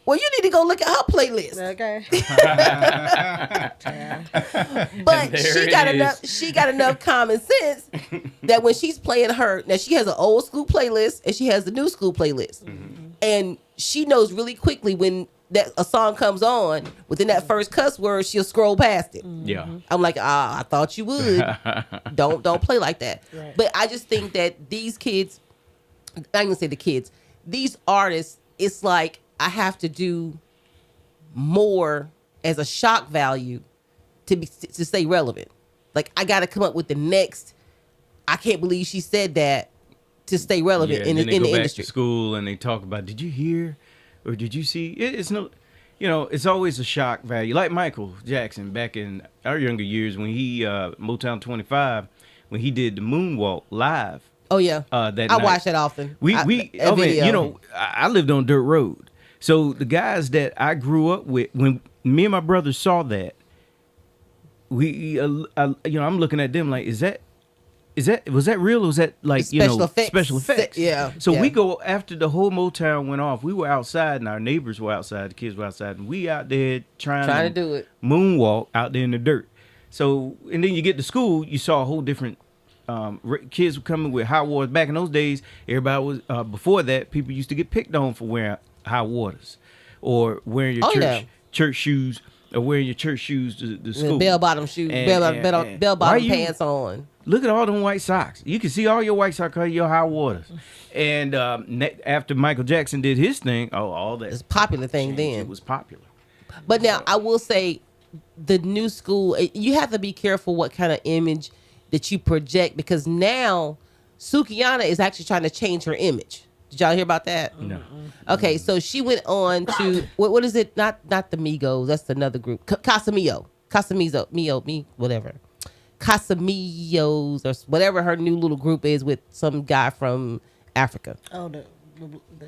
well, you need to go look at her playlist. Okay. Yeah. But There she it got is. enough common sense that when she's playing now she has an old school playlist and she has the new school playlist. And she knows really quickly when a song comes on, within that first cuss word, she'll scroll past it. Yeah. I'm like, I thought you would. Don't play like that. Right. But I just think that these kids, I'm gonna say the kids, these artists, it's like I have to do more as a shock value to stay relevant. Like I got to come up with the next. I can't believe she said that to stay relevant in and then the they go back industry. to school and they talk about, did you hear or did you see? It's no, it's always a shock value. Like Michael Jackson back in our younger years when he Motown 25 when he did the Moonwalk live. Oh yeah, That I night. watch that often. I mean, video. I lived on dirt road. So the guys that I grew up with, when me and my brother saw that, I'm looking at them like, was that real? Or was that like, Special effects. special effects? Yeah, So yeah. we go after the whole Motown went off. We were outside and our neighbors were outside. The kids were outside and we out there trying to do it. moonwalk out there in the dirt. So, and then you get to school, you saw a whole different kids were coming with high waters. Back in those days, everybody was before that. People used to get picked on for wearing high waters or wearing your church shoes or wearing your church shoes to school. Bell bottom shoes, And bell why bottom you- pants on. Look at all them white socks. You can see all your white socks, your high waters. And after Michael Jackson did his thing, all that It's a popular thing changed. then. It was popular. But now I will say, the new school, you have to be careful what kind of image that you project, because now Sukiyana is actually trying to change her image. Did y'all hear about that? No. Okay, so she went on to what is it? Not the Migos. That's another group. Casamigos, whatever. Casamigos or whatever her new little group is with some guy from Africa. Oh, the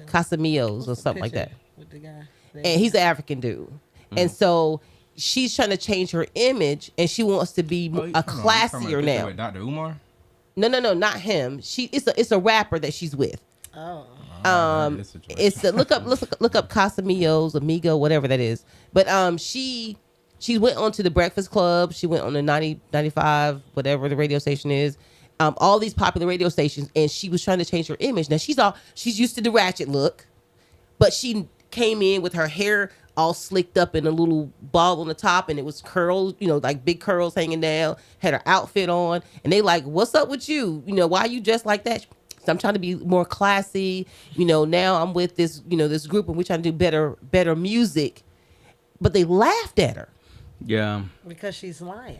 Casamigos or what's the something like picture that. with the guy. And he's an African dude. And so she's trying to change her image, and she wants to be classier now. With Dr. Umar? No, not him. It's a rapper that she's with. Oh. It's look up Casamigos, Amigo, whatever that is. But she went on to the Breakfast Club. She went on the 95, whatever the radio station is. All these popular radio stations, and she was trying to change her image. Now she's used to the ratchet look, but she came in with her hair all slicked up in a little ball on the top, and it was curls, like big curls hanging down. Had her outfit on, and they like, "What's up with you? Why you dressed like that?" So I'm trying to be more classy. Now I'm with this, this group, and we're trying to do better music. But they laughed at her. Yeah. Because she's lying.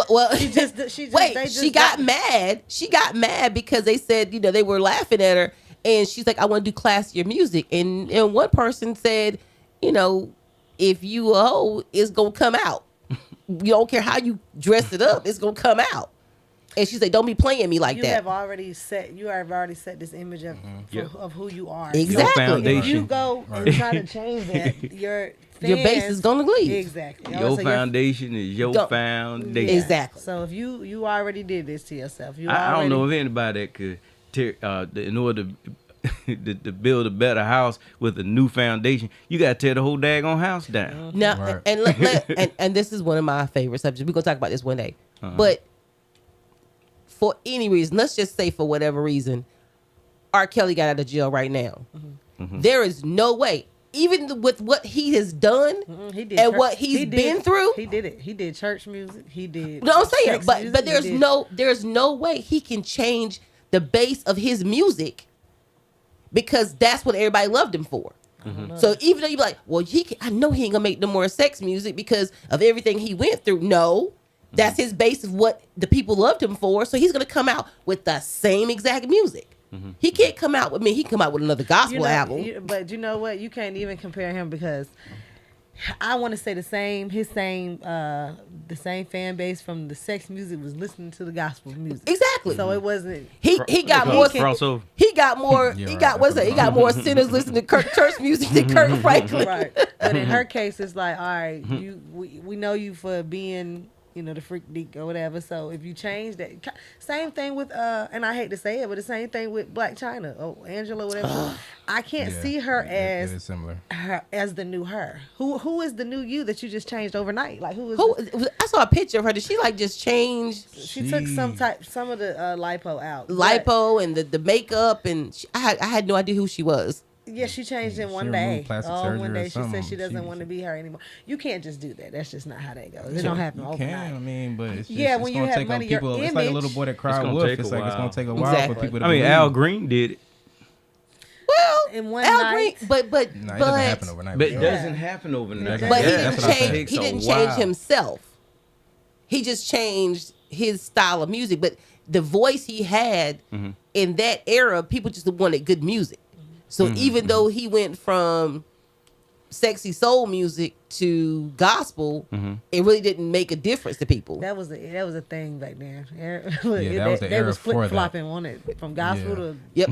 Well, she got mad. She got mad because they said, they were laughing at her, and she's like, "I want to do classier music." And one person said, if you a hoe, it's gonna come out. You don't care how you dress it up, it's gonna come out. And she's like, "Don't be playing me like that." You have already set this image of who you are. Exactly. If you go and try to change that, your base is gonna leave. Exactly. Your foundation is your foundation. Yeah. Exactly. So if you already did this to yourself, I don't know if anybody that could in order to build a better house with a new foundation, you got to tear the whole daggone house down. Now, Right. and this is one of my favorite subjects. We're gonna talk about this one day, but for any reason, let's just say for whatever reason, R. Kelly got out of jail right now. There is no way, even with what he has done what he's been through. He did it. He did church music. He did. No, I'm saying, but music, there's no way he can change the base of his music, because that's what everybody loved him for. So even though you're like, well, I know he ain't gonna make no more sex music because of everything he went through. No, that's his base of what the people loved him for. So he's gonna come out with the same exact music. He can't come out with me. He come out with another gospel album. But you know what? You can't even compare him, because I want to say the same fan base from the sex music was listening to the gospel music. Exactly. So it wasn't. He got more crossover. He got more. You're he right. got what's that? He got more sinners listening to church music than Kirk Franklin. Right. But in her case, it's like, all right, we know you for being, the freak deek or whatever. So if you change that, same thing with and I hate to say it, but the same thing with Black China or Angela, whatever. I can't see her It's similar. as the new her. Who is the new you that you just changed overnight? Like who is? I saw a picture of her. Did she just change She took some of the lipo out. lipo and the makeup, and I had no idea who she was. Yeah, she changed in one She day. removed plastic surgery One or day she said something. she doesn't want to be her anymore. You can't just do that. That's just not how that goes. It don't happen You overnight. can, but it's just, Yeah, it's when you gonna have take money, on your people. It's like a little image- boy that cried gonna wolf. take It's a like it's gonna while. take a while Exactly. for people to I mean, believe. Al Green did it, Well, In one Al night. Green, but Nah, it doesn't happen overnight. but it bro. doesn't happen overnight. But but Yeah, he that's didn't what I'm saying. change. He Takes a didn't change while. himself. He just changed his style of music. But the voice he had in that era, people just wanted good music. So even though he went from sexy soul music to gospel, it really didn't make a difference to people. That was a thing back then. that was the they era was for that. flip flopping on it from gospel Yeah. to Yep.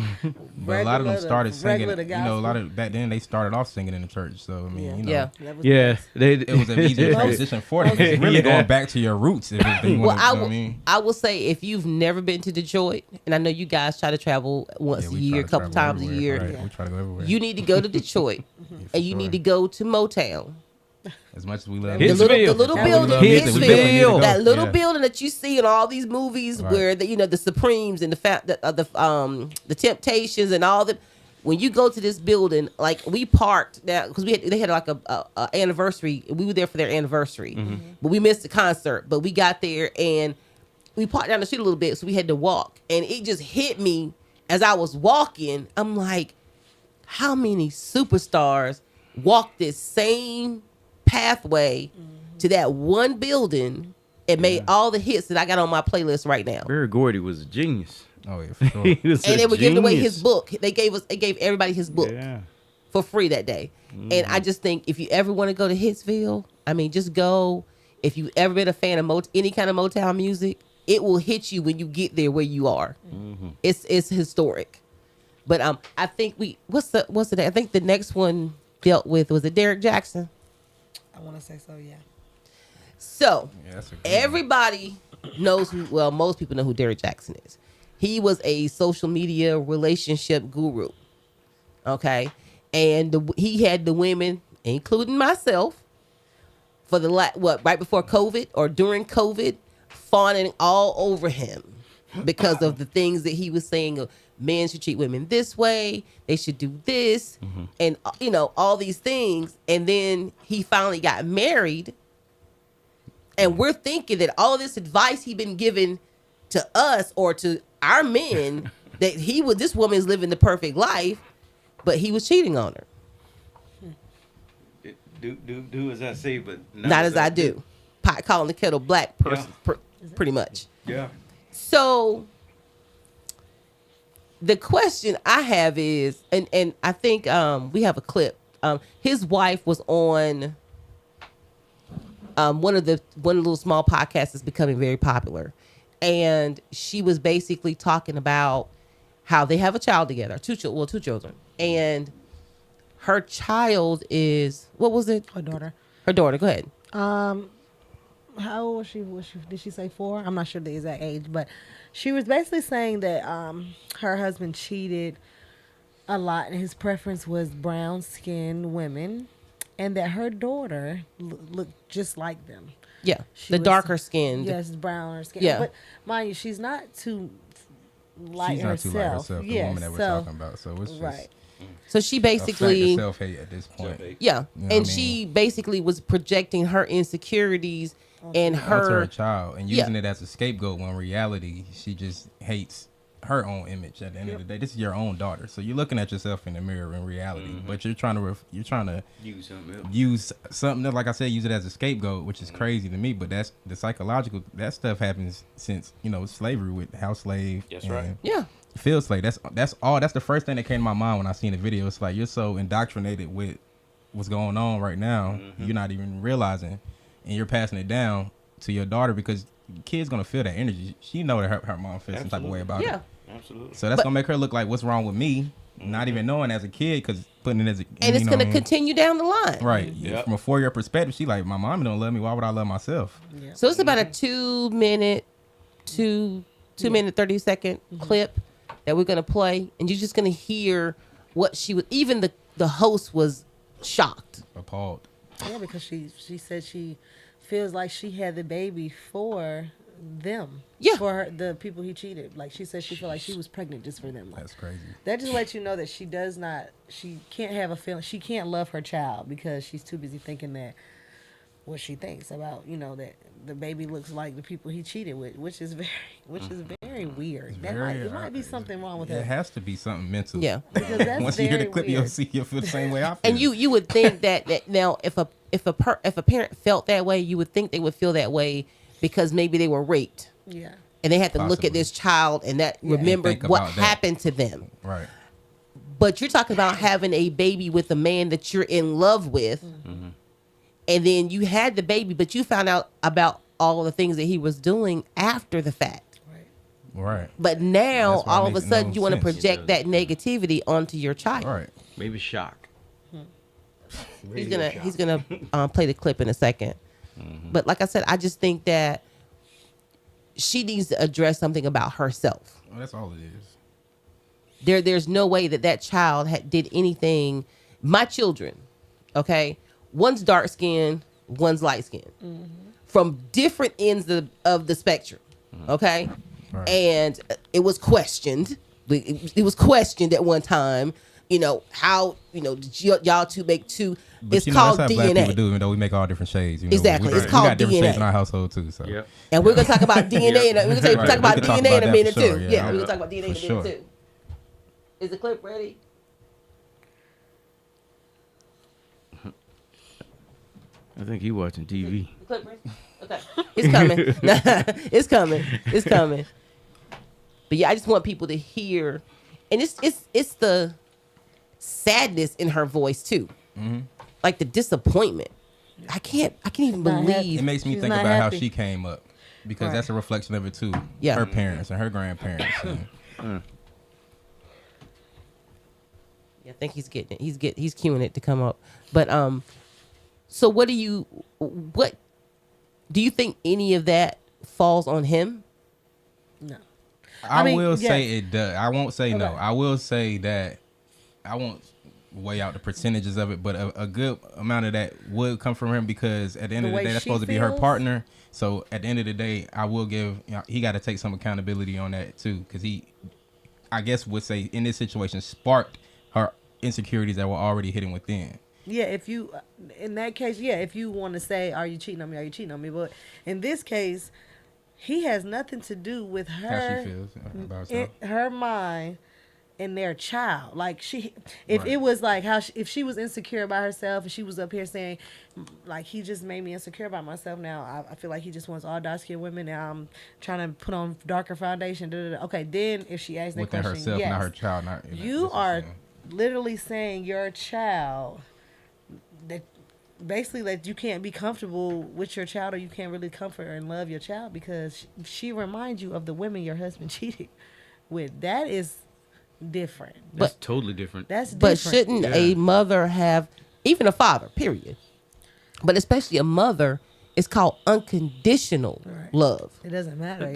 But a lot of them started singing. regular to A lot gospel. of back then they started off singing in the church. So I mean, Yeah. That was Yeah, it was an easier transition for them. It's really Yeah. going back to your roots. If you Well, want I to, you know will. what I mean? I will say, if you've never been to Detroit, and I know you guys try to travel once Yeah, a we year, try a to couple travel times a everywhere. year, Right, we try to go everywhere. you need to go to Detroit, and you sure. need to go to Motown. As much as we love The His music, Hitsville. little as we building, love music, we Hitsville. definitely need to go. That little Yeah. building that you see in all these movies, Right. where the Supremes and the Temptations and all that. When you go to this building, like we parked now because they had like a anniversary. We were there for their anniversary, but we missed the concert. But we got there and we parked down the street a little bit, so we had to walk. And it just hit me as I was walking. I'm like, how many superstars walked this same pathway to that one building and made all the hits that I got on my playlist right now? Barry Gordy was a genius. Oh yeah, for sure. He was And a they were giving away genius. his book. They gave everybody his book Yeah. for free that day. And I just think if you ever want to go to Hitsville, I mean, just go. If you've ever been a fan of any kind of Motown music, it will hit you when you get there where you are. It's historic. But I think what's the I think the next one dealt with, was it Derek Jackson? I want to say so. Yeah. So Yeah, that's a good one. everybody knows who. Well, most people know who Derrick Jackson is. He was a social media relationship guru. Okay, and he had the women, including myself, for the right before COVID or during COVID, fawning all over him because of the things that he was saying. Men should treat women this way. They should do this, and all these things. And then he finally got married, and we're thinking that all this advice he'd been giving to us or to our men that this woman's living the perfect life, but he was cheating on her. Do as I say, but not as I do. Pot calling the kettle black, pretty much. Yeah. So the question I have is, and I think we have a clip. His wife was on one of the little small podcasts that's becoming very popular, and she was basically talking about how they have a child together, two children, and her child is, what was it? Her daughter. Her daughter. Go ahead. How old was she? Did she say 4? I'm not sure the exact age, but she was basically saying that her husband cheated a lot, and his preference was brown-skinned women, and that her daughter looked just like them. Yeah, She the was- darker skinned. Yes, browner skin. Yeah. But mind you, she's not too like She's not herself. too like herself, the Yes, woman that we're so- talking about. So it's just Right. So she a fact basically, of self-hate at this point. yeah, You know and what I she basically was projecting her insecurities and Onto her her. child and Yeah. using it as a scapegoat when in reality she just hates her own image. At the end of the day, this is your own daughter, so you're looking at yourself in the mirror in reality, but you're trying to Use something else. use something that, like I said, use it as a scapegoat, which is crazy to me. But that's the psychological. That stuff happens since slavery with house slave. That's and right. Yeah, field slave. That's all. That's the first thing that came to my mind when I seen the video. It's like you're so indoctrinated with what's going on right now, you're not even realizing, and you're passing it down to your daughter because kid's gonna feel that energy. She know that her mom feels some type of way about yeah. it. Absolutely. So that's gonna make her look like what's wrong with me, not even knowing as a kid, because putting it as a And it's you know going what I to mean? continue down the line. Right. Yep. From a 4-year perspective, she like, my mom don't love me. Why would I love myself? Yeah. So it's about a 2 minute, 2 minute 30-second clip that we're going to play, and you're just going to hear what she was. Even the host was shocked. Appalled. Yeah, because she said she feels like she had the baby for them. Yeah. For the people he cheated. Like she said she felt like she was pregnant just for them. Like, That's crazy. that just lets you know that she can't have a feeling, she can't love her child because she's too busy thinking that what she thinks about, that the baby looks like the people he cheated with, which is very weird. It might be something wrong with It her. has to be something mental. Yeah. Because that's Once you hear the very clip, weird. you'll feel the same way I feel. And you would think that now if a parent felt that way, you would think they would feel that way because maybe they were raped Yeah. and they had to look Possibly. at this child and that Yeah. remember And think what about that. happened to them. Right. But you're talking about having a baby with a man that you're in love with, and then you had the baby, but you found out about all the things that he was doing after the fact. Right. Right. But now, That's why all it of a makes sudden, no you want to sense. project that negativity onto your child. Right. Maybe shock. He's gonna play the clip in a second. But like I said, I just think that she needs to address something about herself. Well, that's all it is. There's no way that child did anything. My children, okay, one's dark skinned, one's light skinned, from different ends of the spectrum, okay, Right. and it was questioned. It was questioned at one time. How did y'all two make two? But It's that's called how black people DNA, do, even though we make all different shades. Exactly. It's We called got different shades DNA. in our household too. So. Yep. and we're gonna talk about DNA. We're gonna Right, talk we about can talk DNA in about a that minute for sure, too. yeah. Yeah, we're gonna talk about DNA in a For minute sure. too. Is the clip ready? I think he watching TV. The clip ready? Okay, it's coming. It's coming. It's coming. But yeah, I just want people to hear, and it's the sadness in her voice too, like the disappointment. I can't even Not happy. It believe. makes me She's think not about happy. how she came up, because Right. that's a reflection of it too. Yeah. Her parents and her grandparents. Yeah, I think he's getting it. He's cueing it to come up. But so what do you think any of that falls on him? No. I mean, will yes. say it does. I won't say no. Okay. I will say that I won't weigh out the percentages of it, but a good amount of that would come from him because at the end The of the way day, that's she supposed to be her feels? partner. So at the end of the day, I will give, he got to take some accountability on that too, because he, I guess would say in this situation, sparked her insecurities that were already hidden within. Yeah, if you, in that case, yeah, if you want to say, are you cheating on me? Are you cheating on me? But in this case, he has nothing to do with How her, she feels about herself. her mind, and their child. Like if Right. it was like if she was insecure about herself and she was up here saying, like, he just made me insecure about myself. Now I feel like he just wants all dark skinned women. Now I'm trying to put on darker foundation. Da, da, da. Okay, then if she asks that Within question, herself, yes, not her child. you are literally saying your child that basically that you can't be comfortable with your child, or you can't really comfort and love your child because she reminds you of the women your husband cheated with. That is different. That's totally different. That's But different. shouldn't a mother have, even a father, period, but especially a mother, it's called unconditional Right. love. It doesn't matter.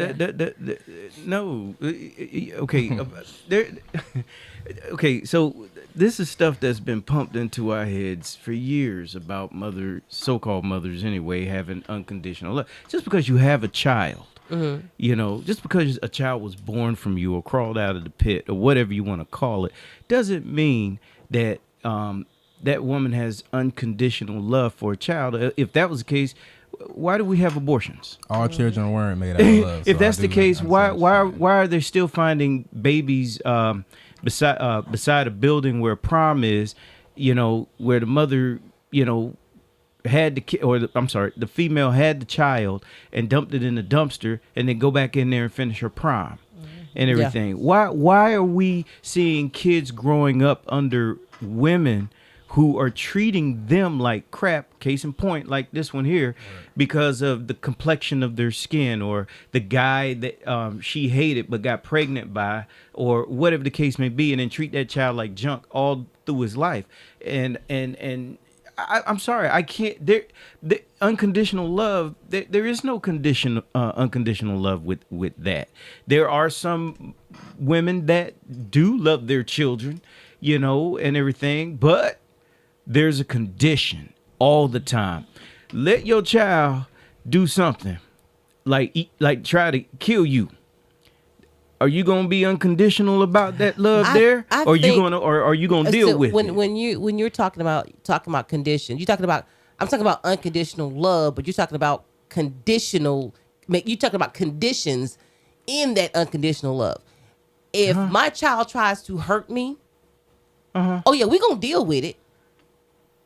No. Okay. There. Okay. So this is stuff that's been pumped into our heads for years about so-called mothers anyway, having unconditional love. Just because you have a child, just because a child was born from you or crawled out of the pit or whatever you want to call it, doesn't mean that that woman has unconditional love for a child. If that was the case, why do we have abortions? All children weren't made out of love. If so that's I the do case, why understand. are they still finding babies beside a building where prom is, where the mother, had the kid, the female had the child and dumped it in the dumpster and then go back in there and finish her prom and everything. Yeah. Why are we seeing kids growing up under women who are treating them like crap, case in point, like this one here, because of the complexion of their skin or the guy that she hated but got pregnant by, or whatever the case may be, and then treat that child like junk all through his life. And I'm sorry, I can't. The unconditional love. There is no unconditional love with that. There are some women that do love their children, and everything, but there's a condition all the time. Let your child do something like try to kill you. Are you gonna be unconditional about that love there, or are you gonna deal with it? When you're talking about conditions, I'm talking about unconditional love, but you're talking about conditional. You're talking about conditions in that unconditional love. If my child tries to hurt me, oh yeah, we're gonna deal with it.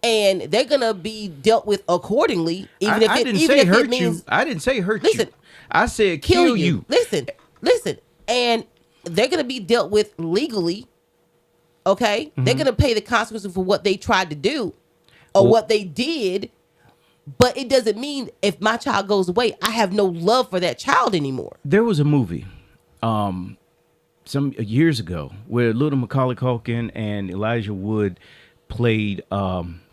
And they're gonna be dealt with accordingly, even if I it didn't even say if hurt it means. you. I didn't say hurt Listen, you. I said kill you. Listen, and they're gonna be dealt with legally. Okay, they're gonna pay the consequences for what they tried to do or what they did. But it doesn't mean if my child goes away, I have no love for that child anymore. There was a movie, some years ago, where little Macaulay Culkin and Elijah Wood played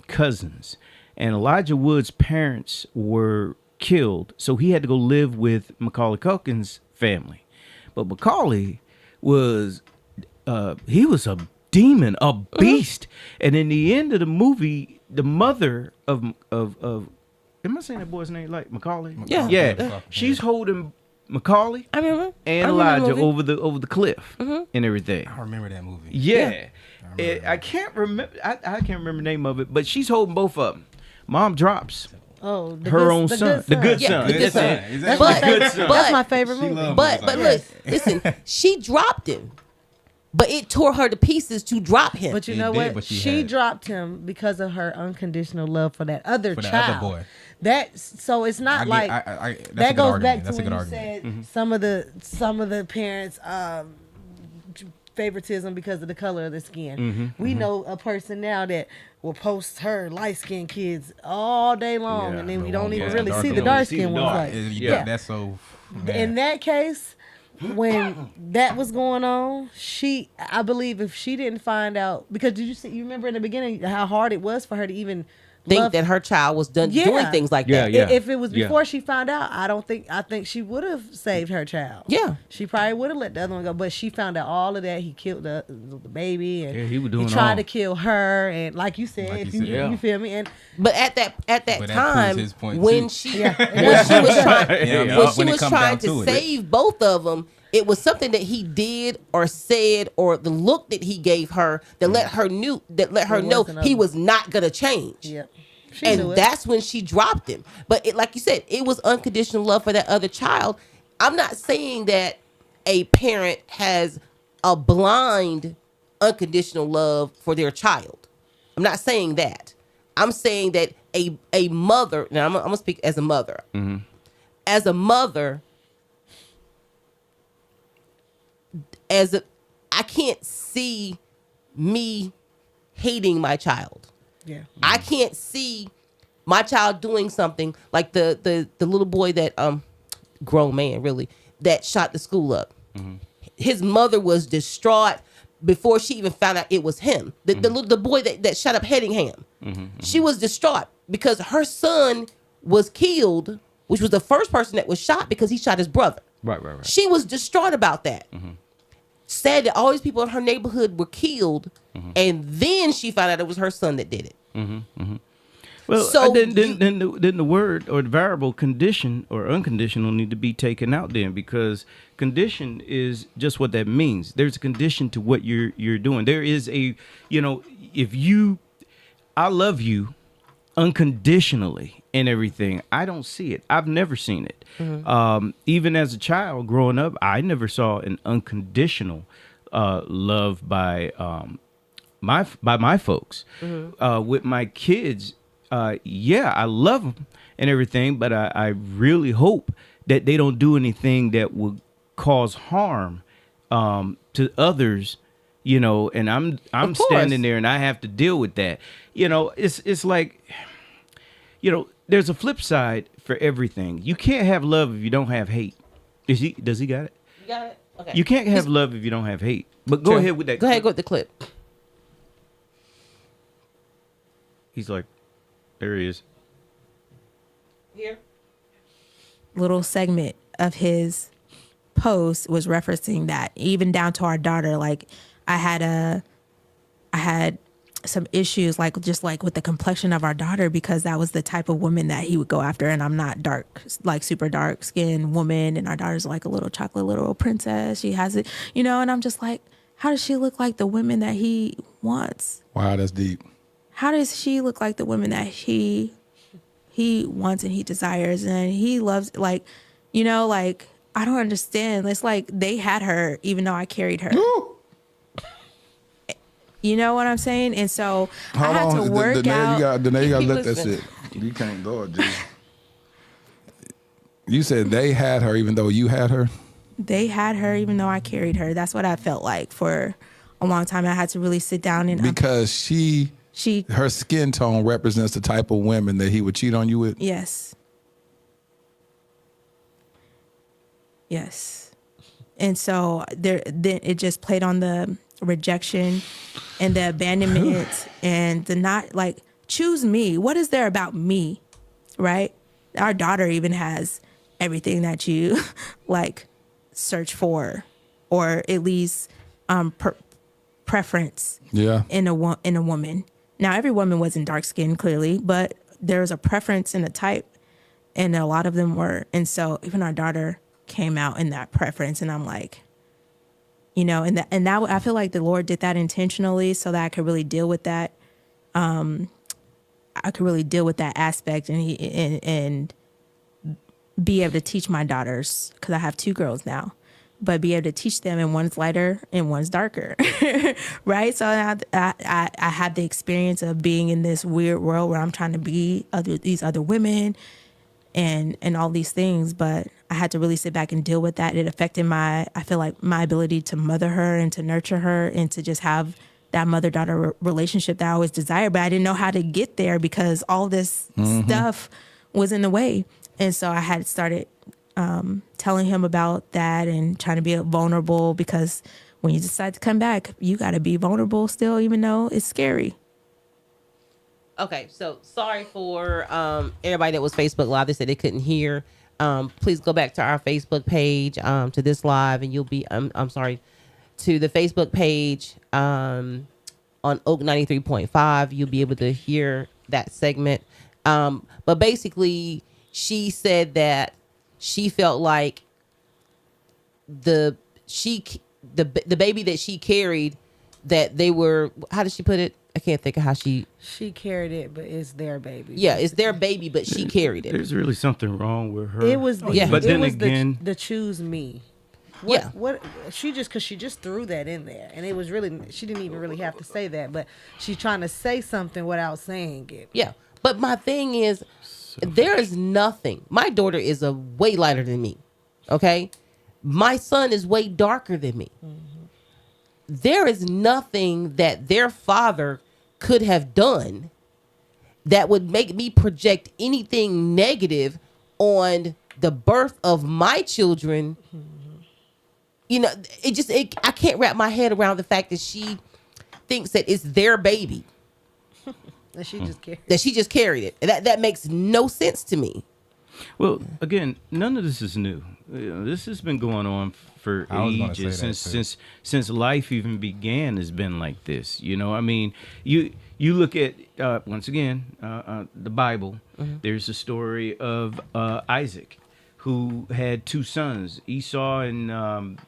cousins, and Elijah Wood's parents were killed, so he had to go live with Macaulay Culkin's family. But Macaulay was he was a demon, a beast, and in the end of the movie, the mother of am I saying that boy's name like Macaulay? Yeah. She's holding Macaulay. I remember. And Elijah over the cliff and everything. I remember that movie. Yeah. I can't remember. I can't remember the name of it, but she's holding both of them. Mom drops her own son, the good son. The good son. Exactly. That's my favorite movie. But listen, she dropped him, but it tore her to pieces to drop him. But you It know did, what? but she She had- dropped him because of her unconditional love for that other For the child. other boy. So it's not like that's a that good goes argument. back to That's a when good you argument. said some of the parents favoritism because of the color of the skin. We know a person now that will post her light skinned kids all day long, Yeah, and then we the don't one even with really the see dark the skin. dark See skinned the ones. dark. Like, Yeah, that's so. in that case, when that was going on, I believe if she didn't find out, because you remember in the beginning how hard it was for her to even think love. that her child was doing things like Yeah, that. yeah. If it was before she found out, I think she would have saved her child. Yeah. She probably would have let the other one go, but she found out all of that. He killed the baby, and Yeah, he was doing tried all. to kill her, and like you said, Like if you you, said. Yeah. you feel me, and But at that But that time, proves his point, when too. she Yeah. when she was trying Yeah. when she When it was comes trying down to to it. save both of them, it was something that he did or said or the look that he gave her that let her know wasn't he a- was not gonna change. yeah, she knew And it. that's when she dropped him. But it, like you said, it was unconditional love for that other child. I'm not saying that a parent has a blind unconditional love for their child. I'm not saying that. I'm saying that a mother. Now I'm gonna speak as a mother. As a mother, I can't see me hating my child. Yeah, I can't see my child doing something like the little boy that grown man really that shot the school up. His mother was distraught before she even found out it was him. The boy that shot up Headingham. She was distraught because her son was killed, which was the first person that was shot because he shot his brother. Right. She was distraught about that. Sad that all these people in her neighborhood were killed, and then she found out it was her son that did it. Well, So then the word or the variable condition or unconditional need to be taken out then, because condition is just what that means. There's a condition to what you're doing. There is a, I love you unconditionally and everything. I don't see it. I've never seen it. Even as a child growing up, I never saw an unconditional love by my folks. With my kids, I love them and everything, but I really hope that they don't do anything that would cause harm to others. And I'm Of course. standing there and I have to deal with that. It's like, there's a flip side for everything. You can't have love if you don't have hate. Does he got it? You got it? Okay. You can't have love if you don't have hate. But go True. ahead with that. Go ahead, go with the clip. He's like, there he is. Here. Little segment of his post was referencing that, even down to our daughter. Like I had some issues like with the complexion of our daughter, because that was the type of woman that he would go after, and I'm not dark, like super dark skinned woman, and our daughter's like a little chocolate little princess. She has it, and I'm just like, how does she look like the women that he wants? Wow, that's deep. How does she look like the women that he wants and he desires and he loves? Like, like, I don't understand. It's like they had her even though I carried her. You know what I'm saying? And so I had to work out. Danae, you gotta Keep let that listening. sit. You can't go, G. You said they had her even though you had her? They had her even though I carried her. That's what I felt like for a long time. I had to really sit down and Because her skin tone represents the type of women that he would cheat on you with? Yes. And so then it just played on the rejection and the abandonment and the not, like, choose me. What is there about me? Right? Our daughter even has everything that you like search for, or at least preference in a woman. Now, every woman wasn't dark skinned, clearly, but there's a preference and a type, and a lot of them were. And so even our daughter came out in that preference, and I'm like, and that I feel like the Lord did that intentionally so that I could really deal with that. I could really deal with that aspect, and be able to teach my daughters, because I have 2 girls now, but be able to teach them, and one's lighter and one's darker, right? So I had the experience of being in this weird world where I'm trying to be these other women and all these things, but I had to really sit back and deal with that. It affected I feel like my ability to mother her and to nurture her and to just have that mother-daughter relationship that I always desired, but I didn't know how to get there because all this stuff was in the way. And so I had started telling him about that and trying to be vulnerable, because when you decide to come back, you got to be vulnerable still, even though it's scary. Okay, so sorry for everybody that was Facebook Live. They said they couldn't hear. Please go back to our Facebook page to this live, and you'll be. I'm sorry, to the Facebook page on Oak 93.5. You'll be able to hear that segment. But basically, she said that she felt like the baby that she carried, that they were, how did she put it? I can't think of how she carried it, but it's their baby. Yeah, it's their baby, but she carried it. There's really something wrong with her. It was, yeah. But it then was again, the choose me. Yeah. What she just threw that in there, and it was really, she didn't even really have to say that, but she's trying to say something without saying it. Yeah, but my thing is, there is nothing. My daughter is a way lighter than me. Okay, my son is way darker than me. Mm-hmm. There is nothing that their father could have done that would make me project anything negative on the birth of my children. Mm-hmm. You know, I can't wrap my head around the fact that she thinks that it's their baby. That she just carried. That she just carried it. That makes no sense to me. Well, again, none of this is new. This has been going on for ages, since life even began. Has been like this. You know, I mean, you look at once again the Bible. Mm-hmm. There's a story of Isaac, who had two sons, Esau and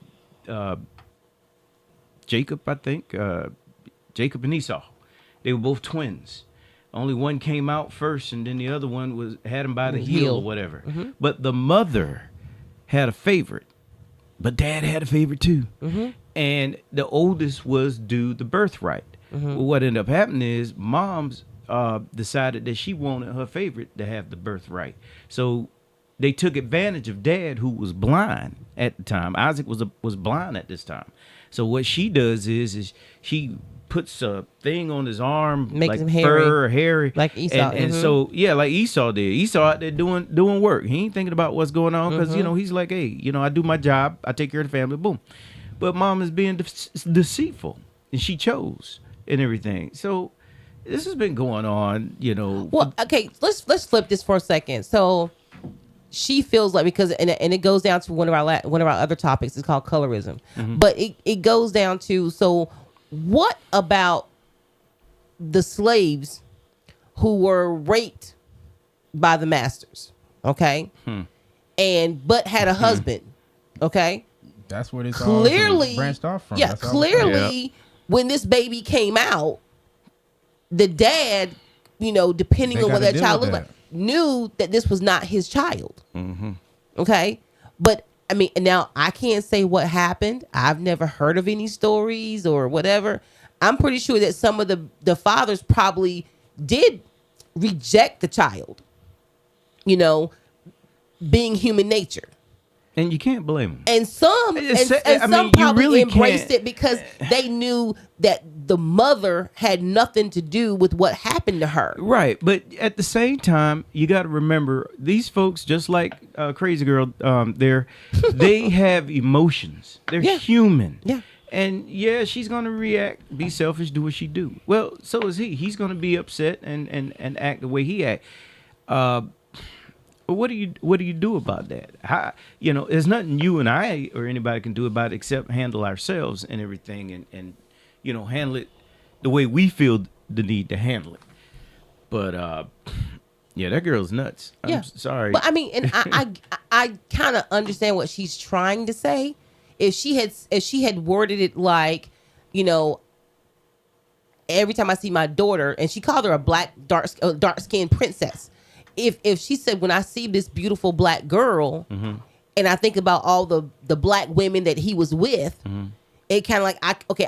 Jacob. I think Jacob and Esau. They were both twins. Only one came out first, and then the other one had him by the heel or whatever. Mm-hmm. But the mother had a favorite, but dad had a favorite too. Mm-hmm. And the oldest was due the birthright. Mm-hmm. Well, what ended up happening is mom's decided that she wanted her favorite to have the birthright. So they took advantage of dad, who was blind at the time. Isaac was blind at this time. So what she does is she puts a thing on his arm, makes like him fur or hairy, like Esau, and so like Esau did. Esau out there doing work. He ain't thinking about what's going on because he's like, hey, I do my job, I take care of the family, boom. But mom is being deceitful, and she chose and everything. So this has been going on, Well, okay, let's flip this for a second. So she feels like, because and it goes down to one of our other topics. It's called colorism, but it goes down to, so what about the slaves who were raped by the masters, okay? But had a husband, okay? That's where this clearly all branched off from. Yeah, clearly when this baby came out, the dad, depending on what that child looked like, knew that this was not his child. Mm-hmm. Okay? But I mean, now I can't say what happened. I've never heard of any stories or whatever. I'm pretty sure that some of the fathers probably did reject the child, being human nature. And you can't blame them. And some probably really embraced it because they knew that the mother had nothing to do with what happened to her. Right. But at the same time, you got to remember, these folks, just like Crazy Girl they have emotions. They're human. Yeah. And she's going to react, be selfish, do what she do. Well, so is he. He's going to be upset and act the way he act. But what do you do about that? How, there's nothing you and I or anybody can do about it except handle ourselves and everything, and handle it the way we feel the need to handle it. But that girl's nuts. I'm sorry. But I mean, and I kind of understand what she's trying to say. If she had worded it like, every time I see my daughter, and she called her a black dark skinned princess. If she said, when I see this beautiful black girl, and I think about all the black women that he was with, it kind of like,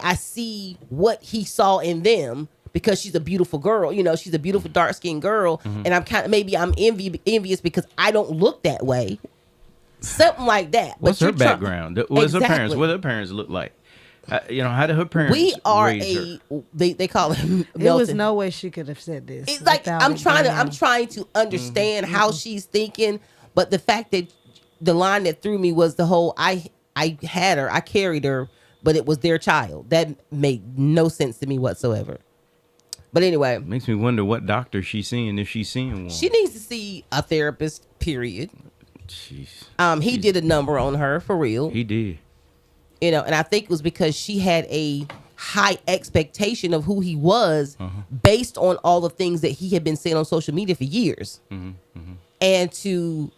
I see what he saw in them because she's a beautiful girl. She's a beautiful dark skinned girl, and I'm envious because I don't look that way. Something like that. What's her background? What's her parents? What her parents look like? How did her parents? We are raise her? They call it. There was no way she could have said this. It's like I'm trying to understand how she's thinking, but the fact that the line that threw me was the whole I carried her, but it was their child. That made no sense to me whatsoever. But anyway, Makes me wonder what doctor she's seeing, if she's seeing one. she needs to see a therapist, period. Jeez. He did a number on her, for real. He did. You know, and I think it was because she had a high expectation of who he was based on all the things that he had been saying on social media for years. And to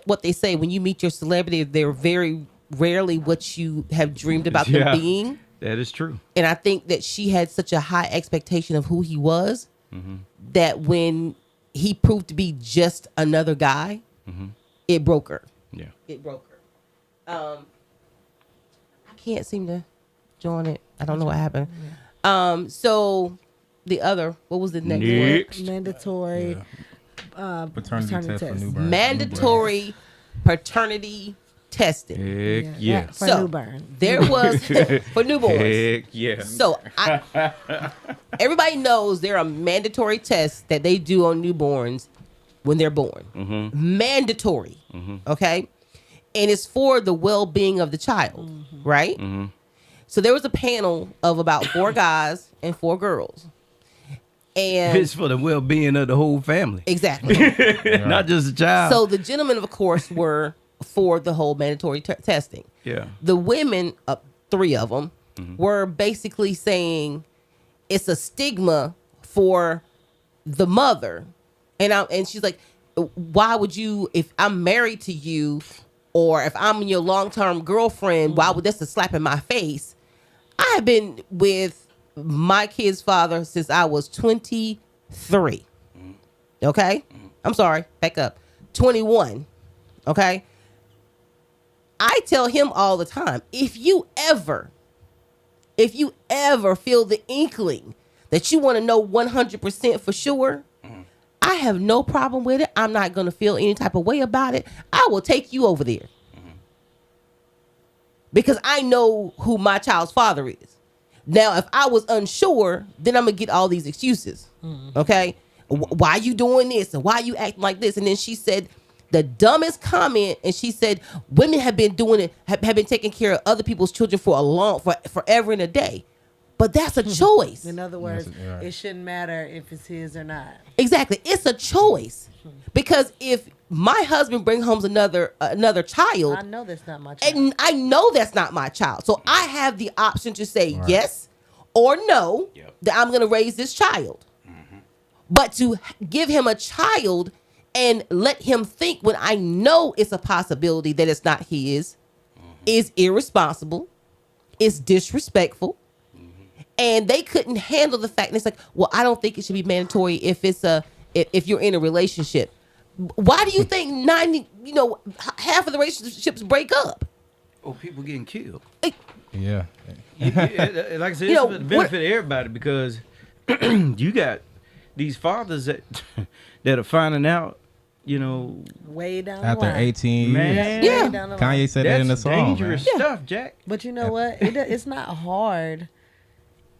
what they say, when you meet your celebrity, they're very rarely what you have dreamed about them being. That is true. And I think that she had such a high expectation of who he was that when he proved to be just another guy, it broke her. Yeah. It broke her. I can't seem to join it. I don't know what happened. So the other, what was the next one? Mandatory Paternity test for newborn. Mandatory paternity testing. Heck yeah. For So, newborn. There was for newborns. Heck yeah. So everybody knows there are mandatory tests that they do on newborns when they're born. Mandatory. Okay? And it's for the well-being of the child, right? So there was a panel of about 4 guys and 4 girls. And It's for the well-being of the whole family. exactly. Not just the child. So the gentlemen, of course, were for the whole mandatory testing. yeah. The women, 3 of them, were basically saying it's a stigma for the mother. And she's like, why would you, if I'm married to you, or if I'm your long-term girlfriend, why would that's a slap in my face? I have been with my kid's father since I was 23. Okay? I'm sorry, back up. 21. Okay? I tell him all the time, if you ever feel the inkling that you want to know 100% for sure, I have no problem with it. I'm not going to feel any type of way about it. I will take you over there. Because I know who my child's father is. Now, if I was unsure, then I'm going to get all these excuses. Okay? Why you doing this? And why you acting like this? And then she said the dumbest comment, and she said women have been doing it, have been taking care of other people's children for forever and a day. But that's a choice. In other words, it shouldn't matter if it's his or not. Exactly. It's a choice. Because if my husband brings home another child, I know that's not my child. and I know that's not my child. So I have the option to say yes or no, that I'm going to raise this child. But to give him a child and let him think when I know it's a possibility that it's not his is irresponsible, it's disrespectful. And they couldn't handle the fact. And it's like, well, I don't think it should be mandatory if if you're in a relationship. Why do you think half of the relationships break up? Oh, people getting killed. Yeah. Like I said, it's for the benefit of everybody, because you got these fathers that are finding out, Way down After the line. 18 years. man. Yeah. Way down the line. Kanye said that in the That's song. dangerous Man. stuff, Jack. But you know what? It's not hard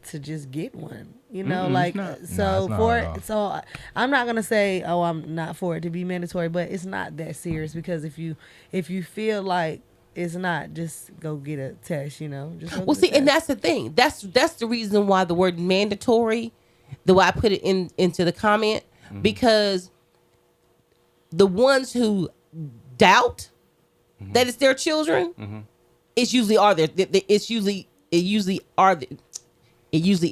to just get one. it's not. No, it's not at all. So I'm not gonna say, oh, I'm not for it to be mandatory, but it's not that serious, because if you feel like it's not, just go get a test. Just go Well, get see, a and test. that's the thing. That's the reason why the word mandatory, the way I put it into the comment, because the ones who doubt that it's their children, it usually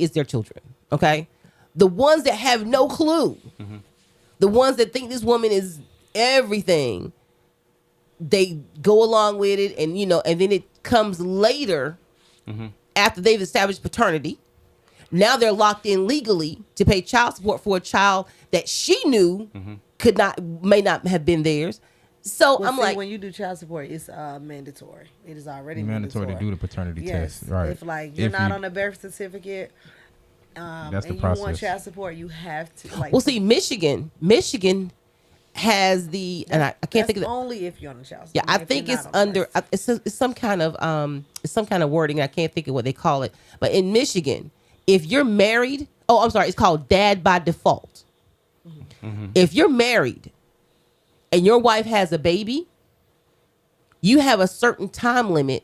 is their children. Okay, the ones that have no clue, the ones that think this woman is everything, they go along with it, and and then it comes later after they've established paternity. Now they're locked in legally to pay child support for a child that she knew may not have been theirs. So Well, I'm see, like, when you do child support, it's mandatory. It is already Mandatory mandatory to do the paternity Yes. test. Right. If you're If not you- on a birth certificate, That's the and you want process. child support, you have to. well, see, Michigan has the, and I can't think of the, only if you're on the child support. yeah, I If think you're it's not on under, birth. it's some kind of wording. I can't think of what they call it. But in Michigan, if you're married, I'm sorry, it's called dad by default. If you're married and your wife has a baby, you have a certain time limit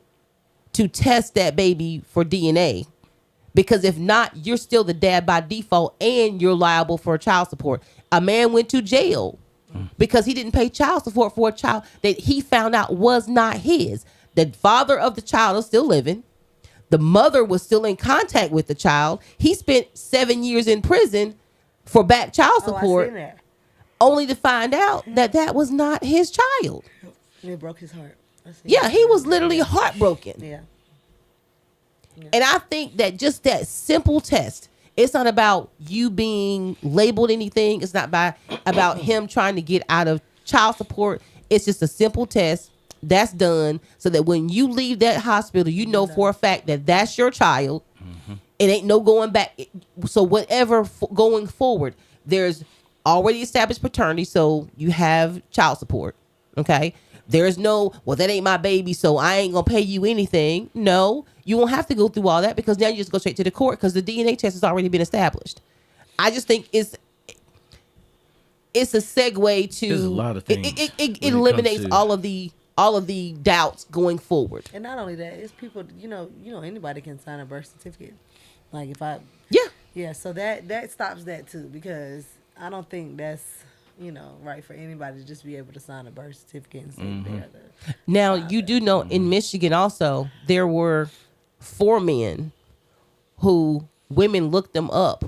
to test that baby for DNA, Because if not, you're still the dad by default and you're liable for child support. A man went to jail because he didn't pay child support for a child that he found out was not his. The father of the child is still living. The mother was still in contact with the child. He spent 7 years in prison for back child support, only to find out that that was not his child. It broke his heart. Yeah, he was literally heartbroken. Yeah. And I think that just that simple test, it's not about you being labeled anything. It's not about him trying to get out of child support. It's just a simple test that's done so that when you leave that hospital, you know for a fact that that's your child. It ain't no going back. So whatever going forward, there's already established paternity, so you have child support. Okay? There's no, well, that ain't my baby, so I ain't gonna pay you anything. No, you won't have to go through all that because now you just go straight to the court because the DNA test has already been established. I just think it's a segue to. There's a lot of things. It eliminates all of the doubts going forward. And not only that, it's people. You know, anybody can sign a birth certificate. Like if I. Yeah. So that stops that too because I don't think that's. Right for anybody to just be able to sign a birth certificate and say they're the Now, you do know in Michigan also, there were 4 men who women looked them up.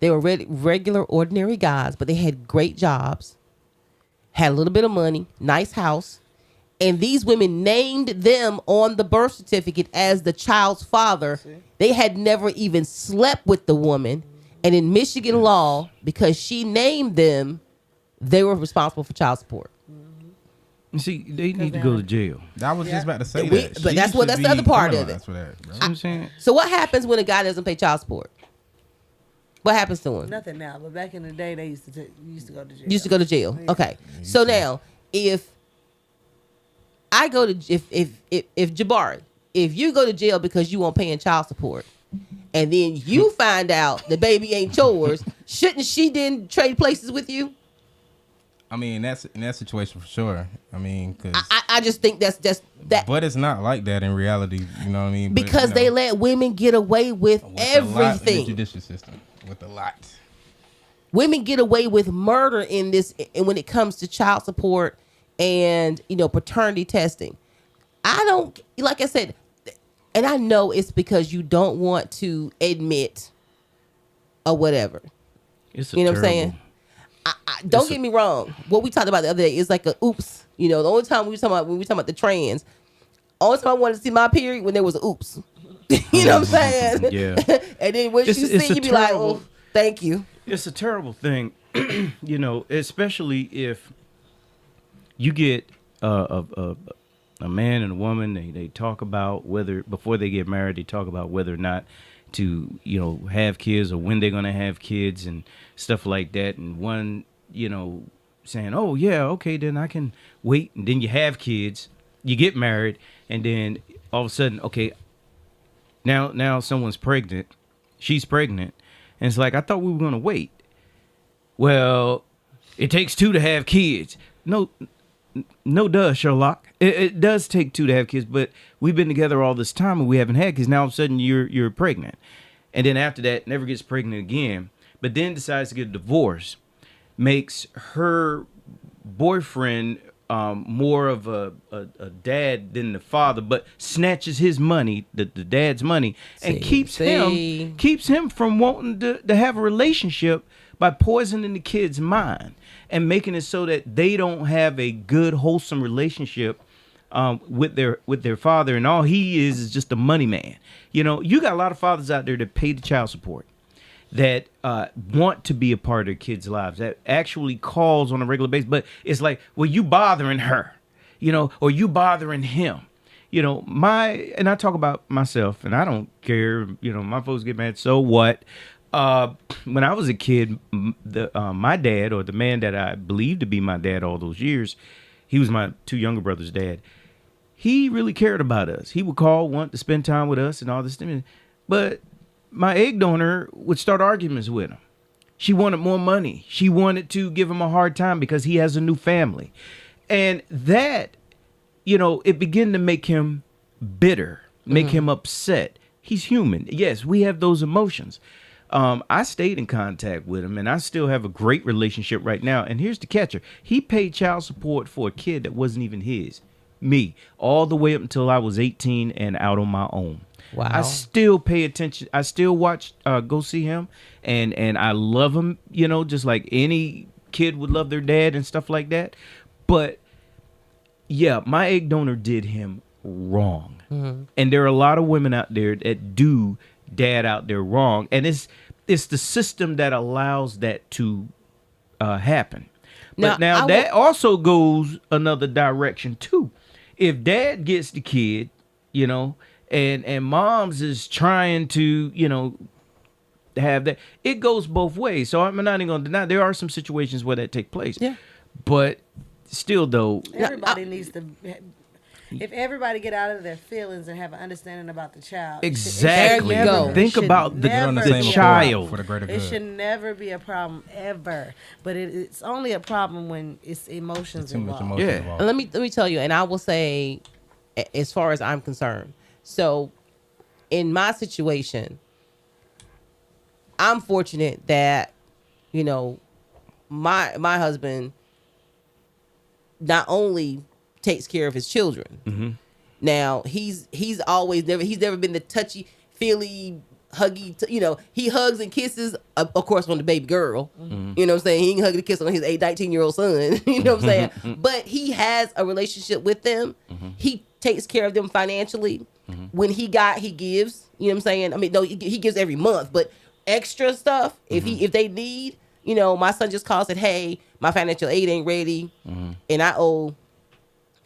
They were regular, ordinary guys, but they had great jobs, had a little bit of money, nice house. And these women named them on the birth certificate as the child's father. They had never even slept with the woman. And in Michigan law, because she named them, they were responsible for child support. You see, they need to go to jail. I was just about to say that. But that's the other part of it. For that, bro. I'm saying. So what happens when a guy doesn't pay child support? What happens to him? nothing now. But back in the day, they used to go to jail. Used to go to jail. Okay. So now, if I go to if Jabari, if you go to jail because you won't pay in child support, and then you find out the baby ain't yours, shouldn't she then trade places with you? I mean, that's in that situation for sure. I mean, cause I just think that's just that. But it's not like that in reality. You know what I mean? Because they let women get away with everything. In the judicial system, with a lot. Women get away with murder in this, and when it comes to child support and paternity testing, I don't like I said. And I know it's because you don't want to admit or whatever. It's what I'm saying? Don't get me wrong. What we talked about the other day is like a oops. The only time we were talking about the trans, only time I wanted to see my period when there was an oops. You know what I'm saying? Yeah. And then when you see, you be like, oh, thank you. It's a terrible thing, especially if you get a man and a woman, they talk about whether, before they get married, they talk about whether or not to, have kids or when they're going to have kids and stuff like that. And one, saying, oh, yeah, okay, then I can wait. And then you have kids, you get married, and then all of a sudden, okay, now someone's pregnant. She's pregnant. And it's like, I thought we were going to wait. Well, it takes 2 to have kids. No, duh, Sherlock. It does take 2 to have kids, but we've been together all this time and we haven't had kids. Now all of a sudden you're pregnant, and then after that never gets pregnant again. But then decides to get a divorce, makes her boyfriend more of a dad than the father, but snatches his money, the dad's money, and keeps him from wanting to have a relationship by poisoning the kid's mind and making it so that they don't have a good, wholesome relationship with their father, and all he is just a money man. You got a lot of fathers out there that pay the child support, that want to be a part of their kids' lives, that actually calls on a regular basis, but it's like, well, you bothering her, or you bothering him. And I talk about myself, and I don't care, my folks get mad, so what? When I was a kid, my dad, or the man that I believed to be my dad all those years, he was my 2 younger brothers' dad. He really cared about us. He would call, want to spend time with us and all this. But my egg donor would start arguments with him. She wanted more money. She wanted to give him a hard time because he has a new family. And that, it began to make him bitter, make him upset. He's human. Yes, we have those emotions. I stayed in contact with him, and I still have a great relationship right now. And here's the catcher. He paid child support for a kid that wasn't even his, me, all the way up until I was 18 and out on my own. Wow. I still pay attention. I still watch, go see him, and I love him, just like any kid would love their dad and stuff like that. But yeah, my egg donor did him wrong. Mm-hmm. And there are a lot of women out there that do dad out there wrong. And it's the system that allows that to happen. But now that also goes another direction too. If dad gets the kid, and moms is trying to, have that, it goes both ways. So I'm not even going to deny there are some situations where that take place. Yeah. But still, though, everybody needs to. If everybody get out of their feelings and have an understanding about the child, exactly. There you go. Think about the child. For the greater good. It should never be a problem ever. But it's only a problem when it's emotions involved. Yeah. Let me tell you, and I will say, as far as I'm concerned, so in my situation, I'm fortunate that my husband not only takes care of his children. Mm-hmm. Now he's never been the touchy feely huggy. He hugs and kisses, of course, on the baby girl. Mm-hmm. You know what I'm saying? He ain't hugging and kissing on his 19-year-old son. You know what I'm saying? But he has a relationship with them. Mm-hmm. He takes care of them financially. Mm-hmm. When he gives. You know what I'm saying? I mean, no, he gives every month, but extra stuff if they need. My son just called and said, "Hey, my financial aid ain't ready, and I owe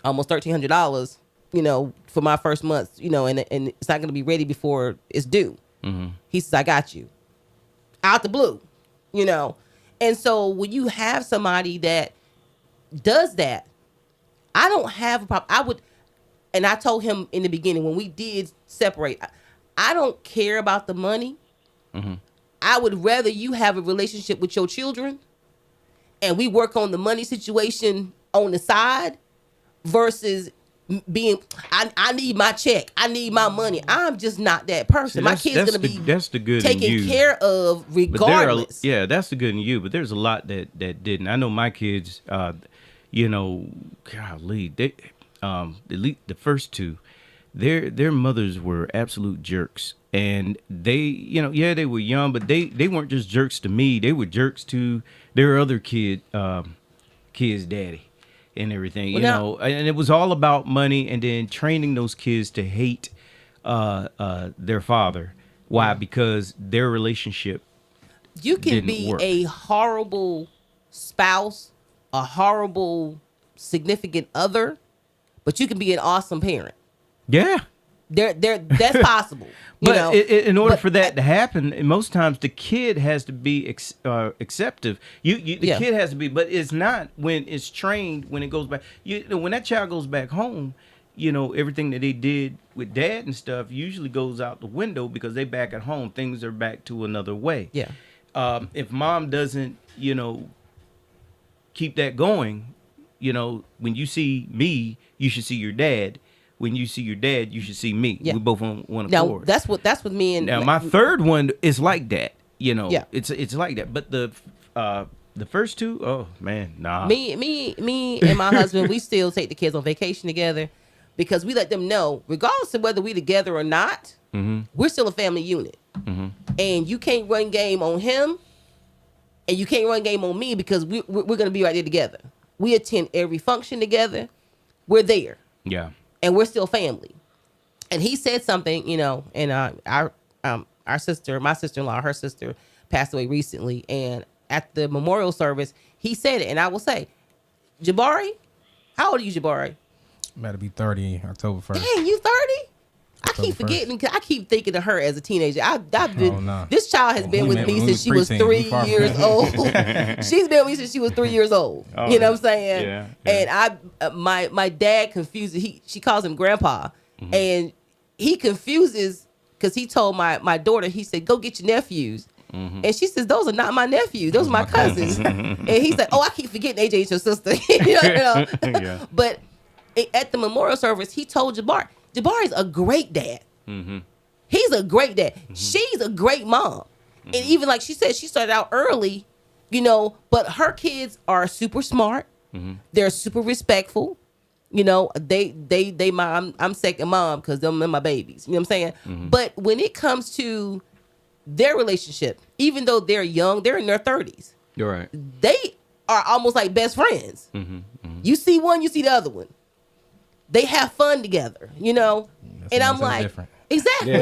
almost $1,300, for my first month, and it's not going to be ready before it's due." Mm-hmm. He says, "I got you." Out the blue, And so when you have somebody that does that, I don't have a problem. And I told him in the beginning when we did separate, I don't care about the money. Mm-hmm. I would rather you have a relationship with your children and we work on the money situation on the side versus being, I need my check. I need my money. I'm just not that person. My kid's going to be taken care of regardless. That's the good in you. But there's a lot that didn't. I know my kids, golly, they, the first two, their mothers were absolute jerks. And they, they were young, but they weren't just jerks to me. They were jerks to their other kid's daddy and everything, and it was all about money and then training those kids to hate their father. Why? Because their relationship You can be a horrible spouse, a horrible significant other, but you can be an awesome parent. Yeah. That's possible. But in order for that to happen, most times the kid has to be acceptive. The kid has to be, but it's not when it's trained. When it goes back, when that child goes back home, everything that they did with dad and stuff usually goes out the window because they back at home. Things are back to another way. Yeah. If mom doesn't, keep that going, when you see me, you should see your dad. When you see your dad, you should see me. Yeah. We both on one accord. Now that's what me and now my third one is like that. Yeah. It's like that. But the first two, oh man, nah. Me and my husband, we still take the kids on vacation together because we let them know, regardless of whether we together or not, we're still a family unit. Mm-hmm. And you can't run game on him, and you can't run game on me because we're gonna be right there together. We attend every function together. We're there. Yeah. And we're still family. And he said something, and our sister, my sister-in-law, her sister passed away recently. And at the memorial service, he said it. And I will say, Jabari, how old are you, Jabari? I'm about to be 30 October 1st. Dang, you 30? I keep forgetting, because I keep thinking of her as a teenager. This child has been with me since she was 3 years old. She's been with me since she was 3 years old. Oh, you know what I'm saying? Yeah. And my dad confuses, she calls him grandpa. Mm-hmm. And he confuses, because he told my daughter, he said, go get your nephews. Mm-hmm. And she says, those are not my nephews. Those are my cousins. And he said, I keep forgetting AJ is your sister. Yeah. But at the memorial service, he told Jabari's a great dad. Mm-hmm. He's a great dad. She's a great mom. And even like she said, she started out early, but her kids are super smart. They're super respectful. They mom, I'm second mom because them are my babies. You know what I'm saying? But when it comes to their relationship, even though they're young, they're in their 30s. You're right. They are almost like best friends. You see one, you see the other one. They have fun together, and I'm like, different. Exactly.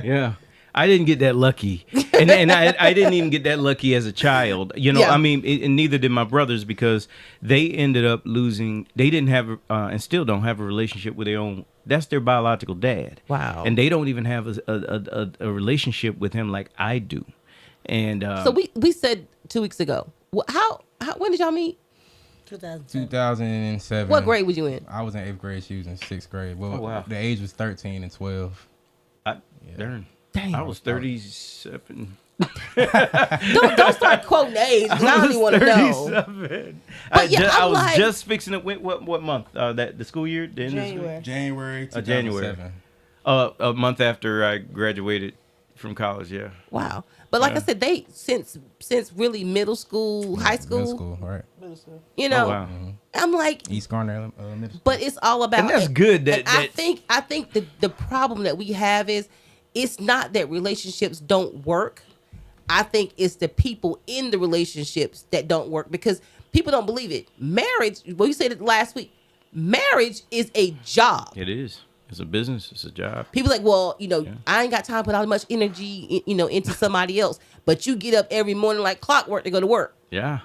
Yeah. I didn't get that lucky, and I didn't even get that lucky as a child. I mean, and neither did my brothers because they ended up losing. They didn't have and still don't have a relationship with their own. That's their biological dad. Wow. And they don't even have a relationship with him like I do. And so we said 2 weeks ago. How when did y'all meet? 2007. What grade was you in? I was in 8th grade. She was in 6th grade. Well, wow. The age was 13 and 12. Dang. I was 37. don't start quoting age. I don't even want to know. But I was just fixing it. What month? The school year? January 2007. A month after I graduated from college. Yeah. Wow. But like I said, they since really middle school, high school. Middle school, right? Oh, wow. I'm like East Garner Middle School. But it's all about. And that's good. I think the problem that we have is it's not that relationships don't work. I think it's the people in the relationships that don't work because people don't believe it. Marriage, well, you said it last week. Marriage is a job. It is. It's a business. It's a job. People like, well, I ain't got time to put all much energy, into somebody else. But you get up every morning like clockwork to go to work. Yeah.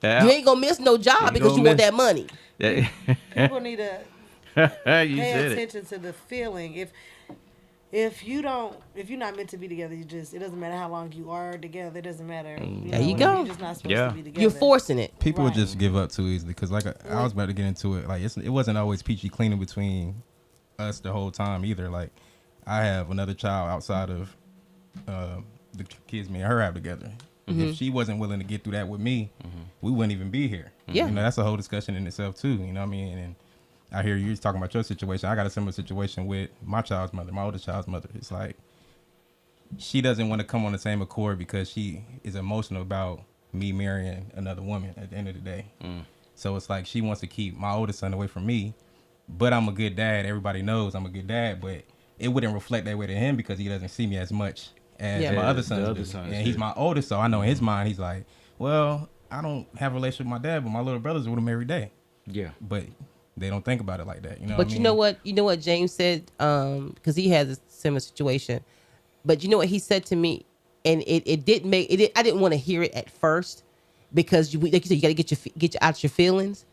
You ain't gonna miss no job because you want that money. People need to pay attention to the feeling. If you're not meant to be together, it doesn't matter how long you are together. It doesn't matter. There you go. You're just not supposed to be together. You're forcing it. People would just give up too easily because, like, I was about to get into it. Like, it wasn't always peachy cleaning between us the whole time either. Like, I have another child outside of the kids me and her have together. If she wasn't willing to get through that with me, we wouldn't even be here. Yeah. That's a whole discussion in itself too. You know what I mean? And I hear you talking about your situation. I got a similar situation with my child's mother, my oldest child's mother. It's like she doesn't want to come on the same accord because she is emotional about me marrying another woman at the end of the day. So it's like she wants to keep my oldest son away from me, but I'm a good dad. Everybody knows I'm a good dad, but it wouldn't reflect that way to him because he doesn't see me as much as my other sons do. And he's my oldest, so I know in his mind he's like, well, I don't have a relationship with my dad, but my little brothers with him every day. Yeah. But they don't think about it like that, But you know what? You know what James said, because he has a similar situation. But you know what he said to me, and it didn't make it. I didn't want to hear it at first because like you said, you got to get you out your feelings.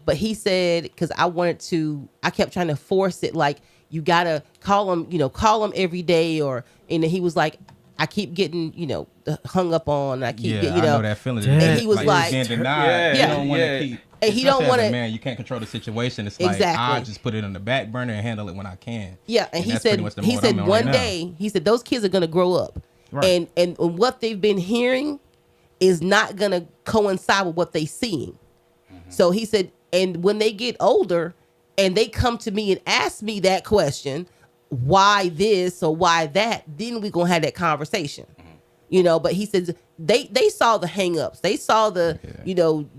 But he said because I kept trying to force it, like you gotta call him every day, and he was like, I keep getting hung up on. I keep getting, I know that feeling. And he was like you don't want to keep. And he don't want to. Man, you can't control the situation. It's like I just put it on the back burner and handle it when I can. Yeah, and he said one day he said those kids are gonna grow up, right. and what they've been hearing is not gonna coincide with what they seeing. So he said, and when they get older, and they come to me and ask me that question, why this or why that, then we gonna have that conversation. But he says they saw the hang-ups. They saw the,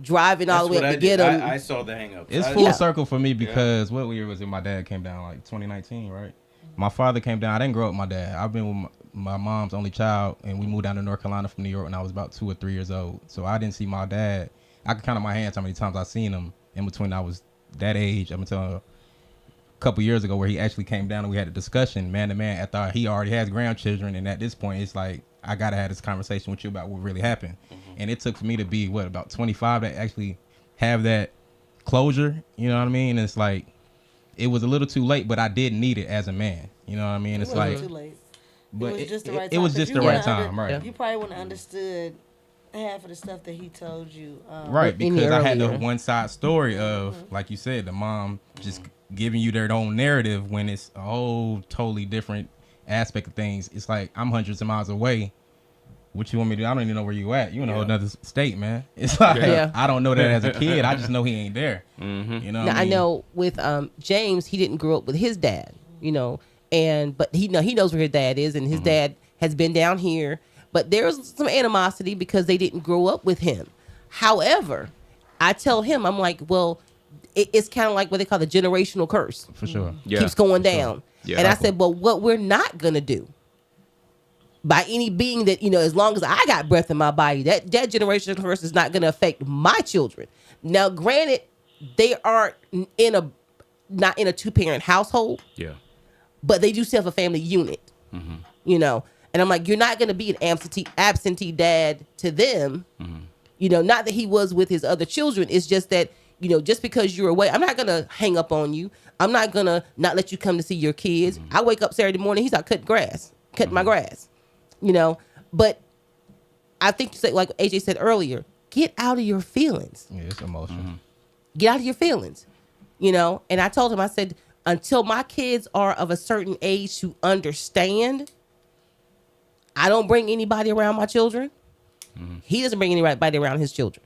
driving all the way up to get them. I saw the hang-ups. It's full circle for me because what year was it? My dad came down, like 2019, right? My father came down. I didn't grow up with my dad. I've been with my mom's only child, and we moved down to North Carolina from New York when I was about 2 or 3 years old. So I didn't see my dad. I could count on my hands how many times I seen him in between I was that age. I'm telling you, a couple years ago where he actually came down and we had a discussion man to man after he already has grandchildren, and at this point it's like I gotta have this conversation with you about what really happened. And it took for me to be about 25 to actually have that closure, you know what I mean? It's like it was a little too late, but I did need it as a man, you know what I mean? It's like too late. But it was just the right time. It was just the right time, right? You probably wouldn't have understood half of the stuff that he told you, right? Because I had the one side story of, like you said, the mom just giving you their own narrative when it's a whole totally different aspect of things. It's like I'm hundreds of miles away. What you want me to do? I don't even know where you at. You in a whole other state, man. It's like I don't know that as a kid. I just know he ain't there. You know. Now, I know with James, he didn't grow up with his dad. but he knows where his dad is, and his dad has been down here. But there's some animosity because they didn't grow up with him. However, I tell him, I'm like, well, it's kind of like what they call the generational curse. For sure. Yeah, Keeps going for sure. down. Yeah. And I said, well, what we're not going to do, by any being that, as long as I got breath in my body, that generational curse is not going to affect my children. Now, granted, they are not in a 2-parent household, Yeah. but they do still have a family unit, And I'm like, you're not going to be an absentee dad to them, not that he was with his other children. It's just that, just because you're away, I'm not going to hang up on you. I'm not going to not let you come to see your kids. I wake up Saturday morning, he's out cutting my grass, But I think, like AJ said earlier, get out of your feelings. Yeah, it's emotional. Get out of your feelings, And I told him, I said, until my kids are of a certain age to understand, I don't bring anybody around my children. He doesn't bring anybody around his children.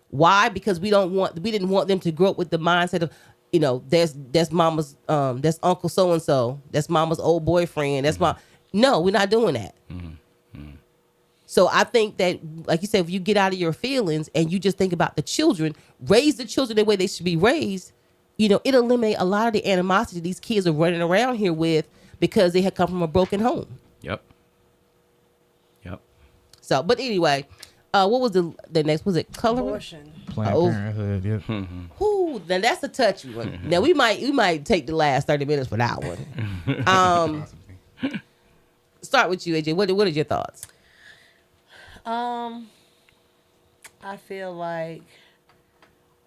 Why? Because we didn't want them to grow up with the mindset of, that's mama's, that's Uncle so-and-so, that's mama's old boyfriend, that's no, we're not doing that. So I think that, like you said, if you get out of your feelings and you just think about the children, raise the children the way they should be raised, it eliminate a lot of the animosity these kids are running around here with because they had come from a broken home. Yep. So, but anyway, what was the next? Was it color? Abortion. Planned Parenthood, yeah. Ooh, now that's a touchy one. Now we might take the last 30 minutes for that one. Start with you, AJ. What are your thoughts? I feel like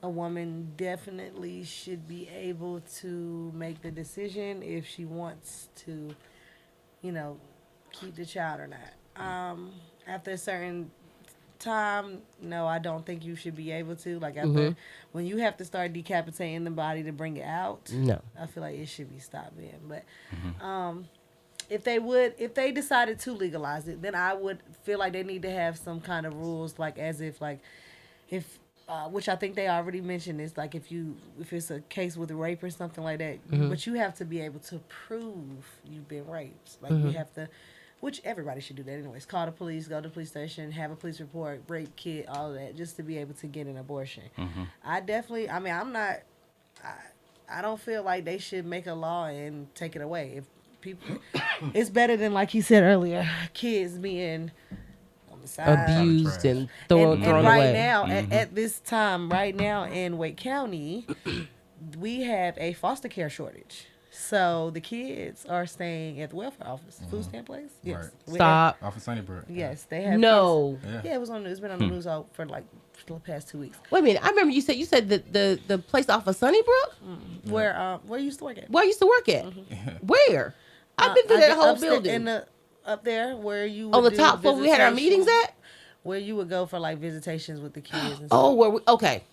a woman definitely should be able to make the decision if she wants to, keep the child or not. After a certain time, no, I don't think you should be able to. Like after when you have to start decapitating the body to bring it out, No. I feel like it should be stopped then. But if they decided to legalize it, then I would feel like they need to have some kind of rules, like as if which I think they already mentioned is like if it's a case with a rape or something like that, but you have to be able to prove you've been raped. Like you have to, which everybody should do that anyways. Call the police, go to the police station, have a police report, rape kit, all of that, just to be able to get an abortion. I don't feel like they should make a law and take it away. If people, it's better than, like he said earlier, kids being on the side, Abused and thrown and right away. now, at this time, right now in Wake County, we have a foster care shortage. So the kids are staying at the welfare office, food stamp place. Yes. Right. Stop. Off of Sunnybrook. Yes, they have. No. Yeah. Yeah, it was on. It's been on the news all for like the past 2 weeks. Wait a minute. I remember you said that the place off of Sunnybrook, Where you used to work at? where I used to work at. Where? I've been through that whole Upstairs- building. up there where you would On the do top floor where we had our meetings visitations, at. where you would go for like visitations with the kids. And Oh, stuff. okay.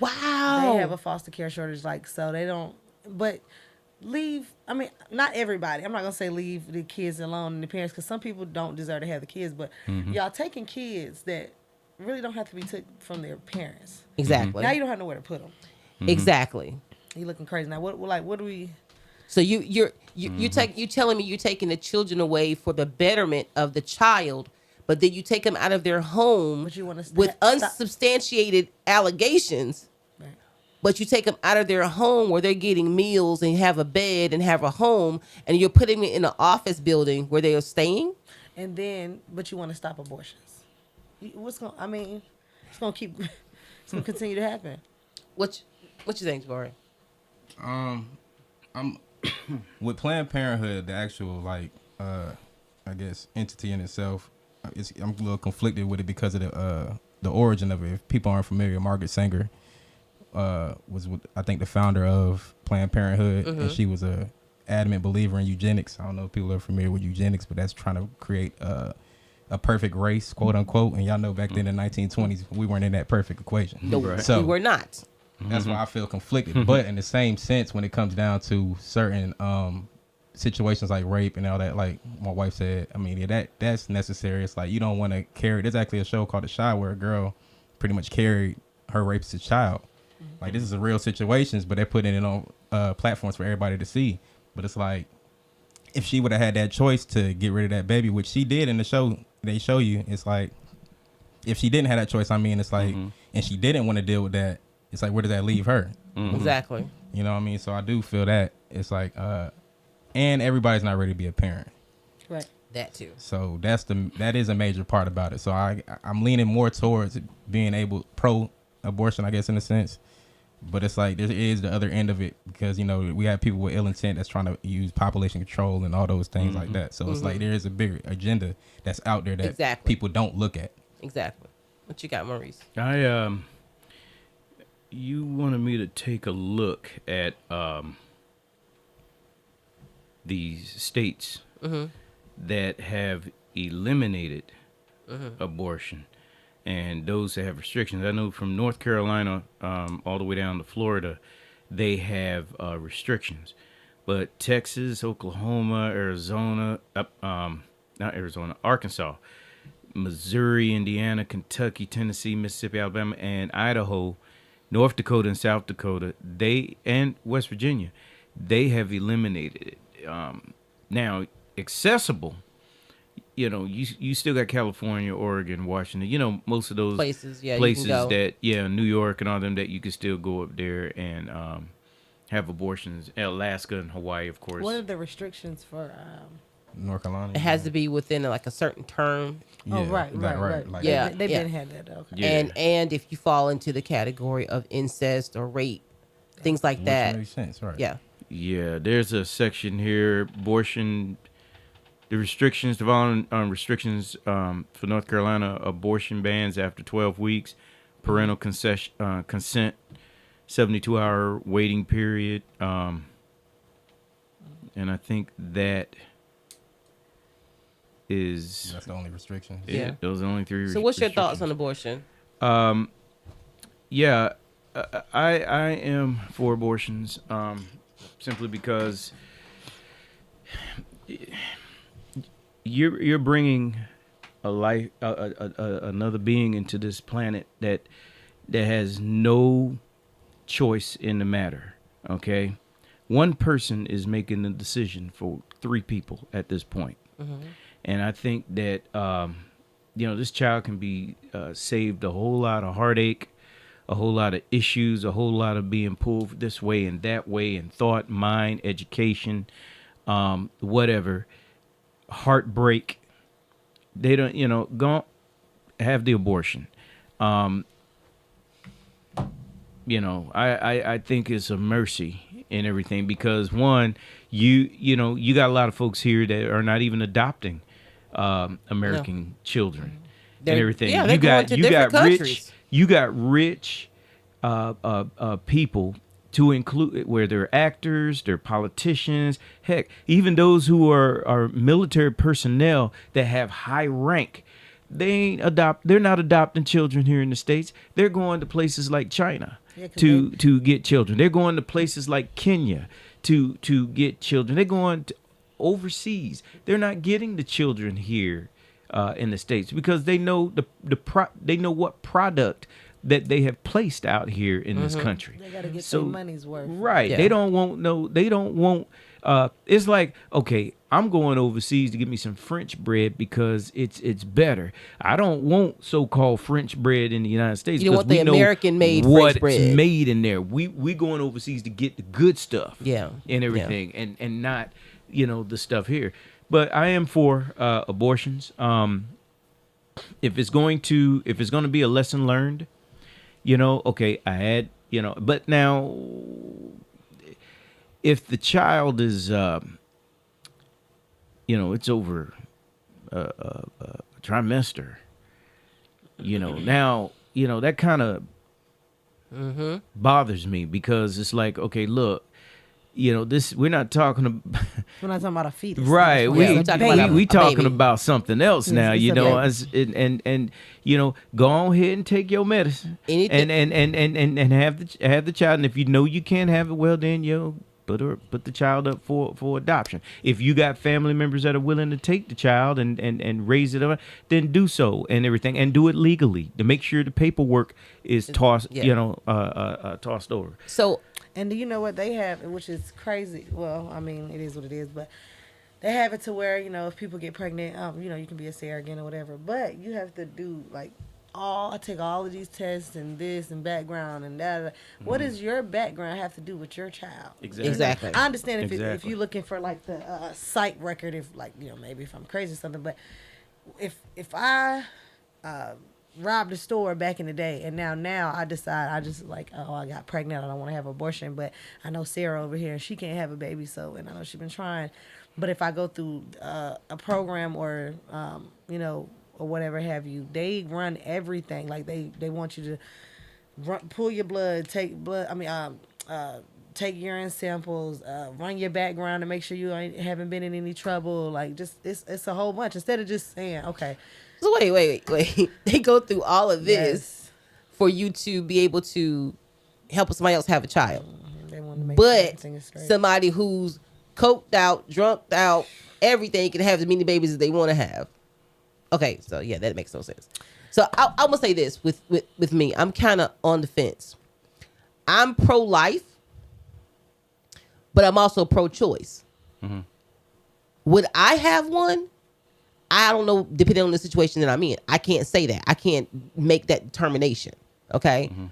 Wow. They have a foster care shortage, like, so they don't. But leave. I mean, not everybody. I'm not gonna say leave the kids alone and the parents, because some people don't deserve to have the kids. But y'all taking kids that really don't have to be took from their parents. Exactly. Now you don't have nowhere to put them. Exactly. You looking crazy now. What do we? So you're telling me you're taking the children away for the betterment of the child, but then you take them out of their home But you wanna with stop- unsubstantiated allegations. Right. But you take them out of their home where they're getting meals and have a bed and have a home, and you're putting them in an office building where they are staying. And then, but you want to stop abortions. It's gonna keep. It's gonna continue to happen. What you think, Tori? I'm with Planned Parenthood, the actual I guess entity in itself. I'm a little conflicted with it because of the origin of it. If people aren't familiar, Margaret Sanger was I think the founder of Planned Parenthood, and she was a adamant believer in eugenics. I don't know if people are familiar with eugenics, but that's trying to create a perfect race, quote unquote. And y'all know back then in the 1920s, we weren't in that perfect equation. No, So we were not. that's why I feel conflicted. But in the same sense, when it comes down to certain situations like rape and all that, like my wife said, I mean, yeah, that's necessary. It's like you don't want to carry. There's actually a show called The Shy where a girl pretty much carried her rapist child. Like, this is a real situations, but they're putting it on platforms for everybody to see. But it's like, if she would have had that choice to get rid of that baby, which she did in the show, they show you, it's like, if she didn't have that choice, I mean, it's like, and she didn't want to deal with that, it's like, where does that leave her? Exactly. You know what I mean? So I do feel that it's like, and everybody's not ready to be a parent. Right. That too. So that is a major part about it. So I'm leaning more towards being able pro-abortion, I guess, in a sense. But it's like there is the other end of it, because you know we have people with ill intent that's trying to use population control and all those things like that. So it's like there is a bigger agenda that's out there that people don't look at. Exactly. What you got, Maurice? You wanted me to take a look at these states that have eliminated abortion and those that have restrictions. I know from North Carolina all the way down to Florida, they have restrictions. But Texas, Oklahoma, Arizona, not Arizona, Arkansas, Missouri, Indiana, Kentucky, Tennessee, Mississippi, Alabama, and Idaho, North Dakota and South Dakota, and West Virginia, they have eliminated it. Now, accessible, you know, you still got California, Oregon, Washington, you know, most of those places that, New York and all them, that you can still go up there and have abortions. Alaska and Hawaii, of course. What are the restrictions for? North Carolina. It has to be within like a certain term. Oh, right. Like, Yeah, They didn't have that. Okay. Yeah. And if you fall into the category of incest or rape, things like which that. makes sense, right? Yeah. Yeah, there's a section here, abortion, the restrictions, the voluntary restrictions for North Carolina, abortion bans after 12 weeks, parental consent, 72-hour waiting period, and I think that's the only restrictions. Yeah. Those are the only three. So what's your thoughts on abortion? Yeah, I am for abortions, simply because you're bringing a life, another being into this planet that has no choice in the matter. Okay, one person is making the decision for 3 people at this point, and I think that this child can be saved a whole lot of heartache, a whole lot of issues, a whole lot of being pulled this way and that way, and thought, mind, education, whatever, heartbreak. They don't, go have the abortion. I think it's a mercy and everything, because one, you got a lot of folks here that are not even adopting American children and everything. Yeah, they're going to different countries. You got rich people, to include where they're actors, they're politicians, heck, even those who are military personnel that have high rank. They're not adopting children here in the States. They're going to places like China to get children. They're going to places like Kenya to get children. They're going to overseas. They're not getting the children here in the States, because they know they know what product that they have placed out here in this country. They got to get their money's worth. Right. Yeah. They don't want it's like, okay, I'm going overseas to get me some French bread because it's better. I don't want so-called French bread in the United States. You don't want the American-made French bread. What's made in there. We going overseas to get the good stuff. Yeah. And everything, and not, the stuff here. But I am for abortions. If it's going to be a lesson learned, okay, I had, but now if the child is, it's over a trimester, now, that kind of bothers me, because it's like, okay, look, we're not talking about We're not talking about a fetus. right. we're talking about We a talking baby. about something else now, it's a baby. and go on ahead and take your medicine, Anything- and have the child. And if you know you can't have it, well then put the child up for adoption. If you got family members that are willing to take the child and raise it up, then do so and everything, and do it legally to make sure the paperwork is tossed over. So And do you know what they have, which is crazy? Well, I mean, it is what it is, but they have it to where, if people get pregnant, you can be a surrogate or whatever, but you have to do like I take all of these tests and this and background and that. What does your background have to do with your child? Exactly. I understand if Exactly. you're looking for like the psych record, if like maybe if I'm crazy or something, but if I robbed a store back in the day and now I decide I just like, oh, I got pregnant, I don't want to have an abortion, but I know Sarah over here and she can't have a baby, so, and I know she's been trying, but if I go through a program or or whatever have you, they run everything. Like they want you to pull your blood, take urine samples, run your background to make sure you haven't been in any trouble. Like just it's a whole bunch. Instead of just saying, okay. So wait. They go through all of this for you to be able to help somebody else have a child. They want to make but sure everything is straight. somebody who's coked out, drunked out, everything can have as many babies as they want to have. Okay, so yeah, that makes no sense. So I'm gonna say this with me. I'm kind of on the fence. I'm pro-life, but I'm also pro-choice. Mm-hmm. Would I have one? I don't know, depending on the situation that I'm in. I can't say that. I can't make that determination. Okay? Mm-hmm.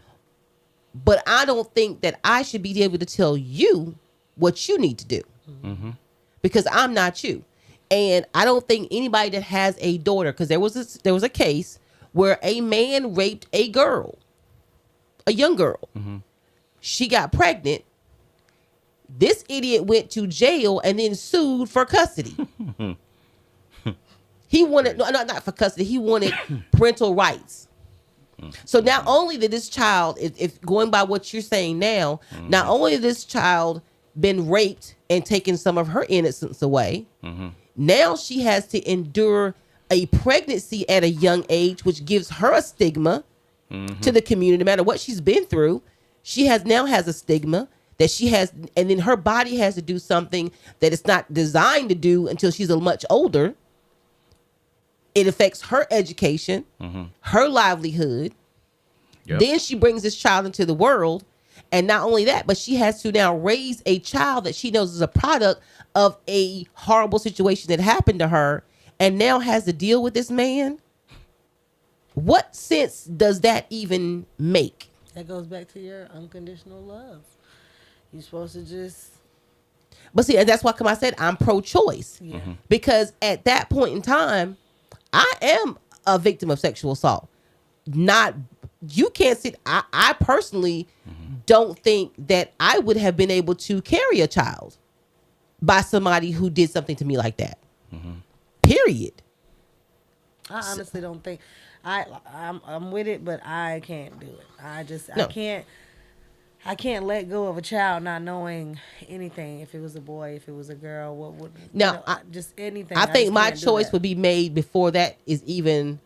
But I don't think that I should be able to tell you what you need to do. Mm-hmm. Because I'm not you. And I don't think anybody that has a daughter, because there was a case where a man raped a girl, a young girl. Mm-hmm. She got pregnant. This idiot went to jail and then sued for custody. He wanted, no, not for custody. He wanted parental rights. So not only did this child, if going by what you're saying now, not only did this child been raped and taken some of her innocence away, now she has to endure a pregnancy at a young age, which gives her a stigma to the community. No matter what she's been through, she now has a stigma that she has, and then her body has to do something that it's not designed to do until she's much older. It affects her education, her livelihood. Yep. Then she brings this child into the world. And not only that, but she has to now raise a child that she knows is a product of a horrible situation that happened to her, and now has to deal with this man. What sense does that even make? That goes back to your unconditional love. You're supposed to just... But see, that's why I said I'm pro-choice. Yeah. Because at that point in time, I am a victim of sexual assault. You can't sit. I personally don't think that I would have been able to carry a child by somebody who did something to me like that. Period. I honestly don't think I'm with it, but I can't do it. No. I can't let go of a child not knowing anything. If it was a boy, if it was a girl, what would Now, just anything. I think just my can't do choice that. would be made before that is even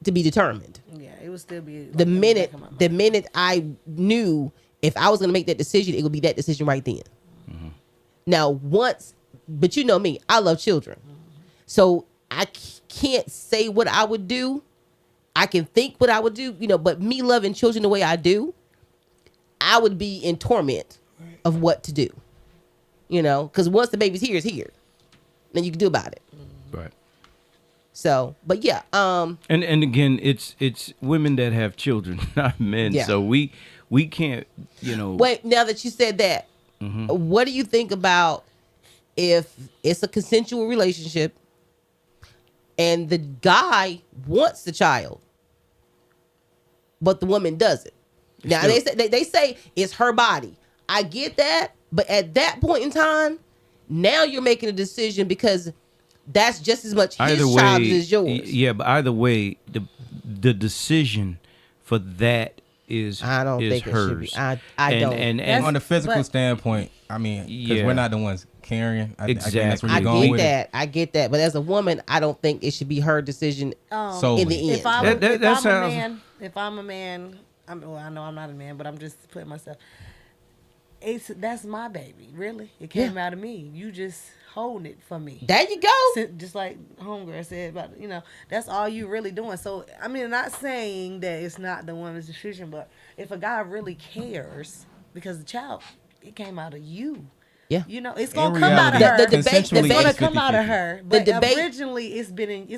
to be determined. Yeah, it would still be The minute I knew if I was going to make that decision, it would be that decision right then. Now, but you know me, I love children. So I can't say what I would do. I can think what I would do, but me loving children the way I do, I would be in torment of what to do. Because once the baby's here, it's here. Then you can do about it. Right. So, but yeah. And again, it's women that have children, not men. Yeah. So we can't, Wait, now that you said that, what do you think about if it's a consensual relationship and the guy wants the child, but the woman doesn't? Now they say it's her body. I get that, but at that point in time, now you're making a decision because that's just as much his child as yours. Yeah, but either way, the decision for that is I don't think hers. it should be. I don't. And On the physical but- standpoint, I mean, because Yeah. we're not the ones carrying. I think that's where Exactly. you're going with I get that. But as a woman, I don't think it should be her decision Solely. in the end. If I'm, That if I'm sounds- a man, I know I'm not a man, but I'm just putting myself. That's my baby, really. It came out of me. You just holding it for me. There you go. Just like homegirl said about, that's all you really doing. So I mean, not saying that it's not the woman's decision, but if a guy really cares, because the child, it came out of you. Yeah. You know, it's In gonna come out of reality, her. The debate- consensually, the It's gonna it's come out of 50-50. her. But debate- originally, it's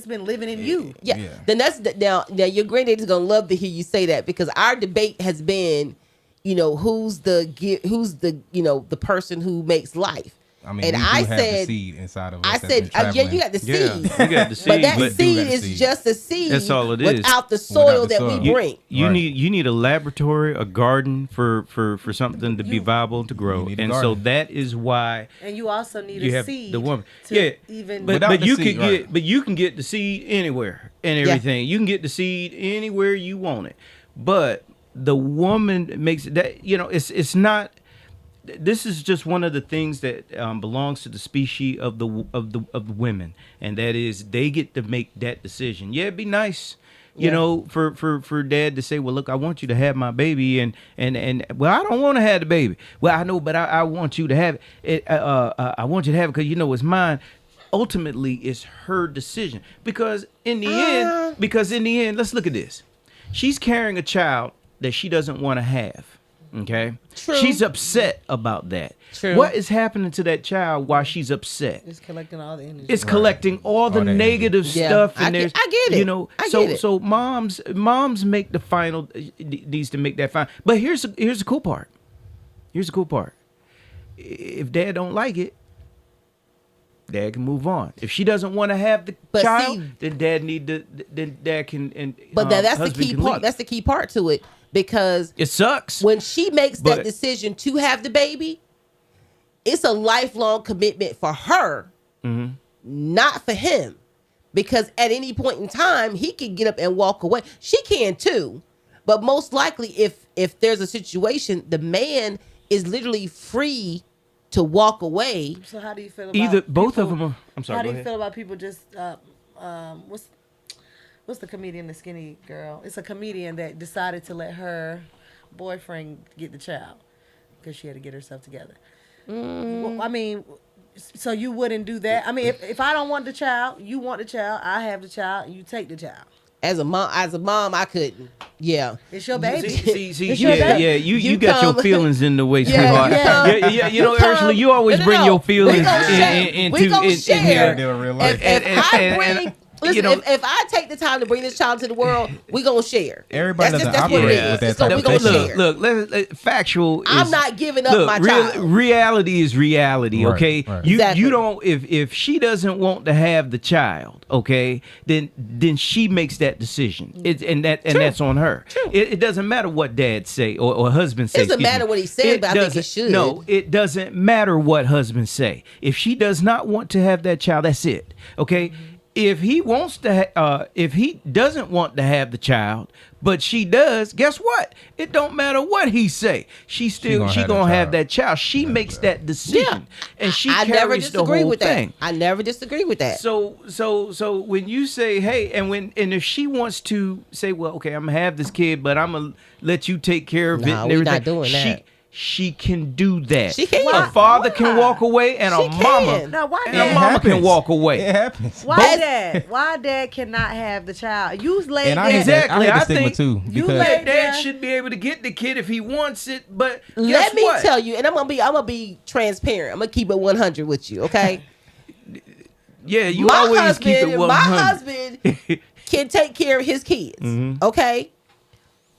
been living in you. Yeah. Yeah. Then that's now your granddad is gonna love to hear you say that, because our debate has been, who's the the person who makes life. I mean, and we do I have the said, seed inside of us. I that's said, been yeah, traveling. you got the seed. Yeah, you got the seed, But that but- seed We do got is the seed. just a seed. That's all it is. Without the soil Without the that soil. we bring. You Right. need a laboratory, a garden for something to be viable and to grow, You need a and so garden. that is why And you also need you a have seed the woman. to Yeah, even but Without but the you seed, can right. you can get the seed anywhere and Yeah. everything. You can get the seed anywhere you want it, but the woman makes it that it's not. This is just one of the things that belongs to the species of the women, and that is they get to make that decision. Yeah, it'd be nice, for dad to say, well, look, I want you to have my baby, and well, I don't want to have the baby. Well, I know, but I want you to have it. I want you to have it because it's mine. Ultimately, it's her decision because in the end, let's look at this. She's carrying a child that she doesn't want to have. Okay. True. She's upset about that. True. What is happening to that child while she's upset? it's collecting all the energy. It's collecting all the All that negative energy. Yeah, stuff, I and there's, get it. I get it. So moms make the final needs to make that final. But here's the cool part. Here's the cool part. If dad don't like it, dad can move on. If she doesn't want to have the But child, see- then dad can But that's the husband key can part. leave. That's the key part to it, because It sucks. when she makes But- that decision to have the baby, it's a lifelong commitment for her, not for him. Because at any point in time, he can get up and walk away. She can too. But most likely, if there's a situation, the man is literally free to walk away. So how do you feel about Either both of people- them are. I'm sorry. How go do you ahead. feel about people just what's the comedian, the skinny girl? It's a comedian that decided to let her boyfriend get the child because she had to get herself together. Well, I mean, so you wouldn't do that? I mean, if I don't want the child, you want the child, I have the child, and you take the child. As a mom, I couldn't. Yeah. It's your baby. See, It's your baby. you You got your come- feelings in the way, Yeah, sweetheart. you come- Yeah, you Ursula, come- you always No, bring no. your feelings We gonna share. into We gonna in share. here. Deal in real life. If I and- bring, listen, you know- if I take the time to bring this child to the world, we gonna share. Everybody That's doesn't what it operate is. with that It's gonna- type we of gonna thinking. share. Look, factual. I'm is- not giving up look, my child. Reality is reality, Right, okay? right. Exactly. You don't if she doesn't want to have the child, okay, then she makes that decision. That's on her. It doesn't matter what dad say or husband say. It doesn't excuse matter me. what he said, but I think it doesn't- should. No, it doesn't matter what husband say. If she does not want to have that child, that's it. Okay. If he wants to, if he doesn't want to have the child, but she does, guess what? It don't matter what he say. She gonna have that child. She makes that decision, and she I carries never the disagree whole with thing. that. I never disagree with that. So when you say, hey, and if she wants to say, well, okay, I'm gonna have this kid, but I'm gonna let you take care of it Nah, and we everything. not doing that. She can do that. She can. A father can Why? walk away, and She a mama can. Now, why and a dad? mama can walk away. It happens. Why dad cannot have the child? You laid And I there. hate that. I hate I the stigma think too. you Because laid- Dad Yeah. should be able to get the kid if he wants it, but Let guess me what? tell you, and I'm gonna be transparent. I'm gonna keep it 100 with you, okay? Yeah, you my always husband, keep it 100. my husband can take care of his kids, Mm-hmm. okay?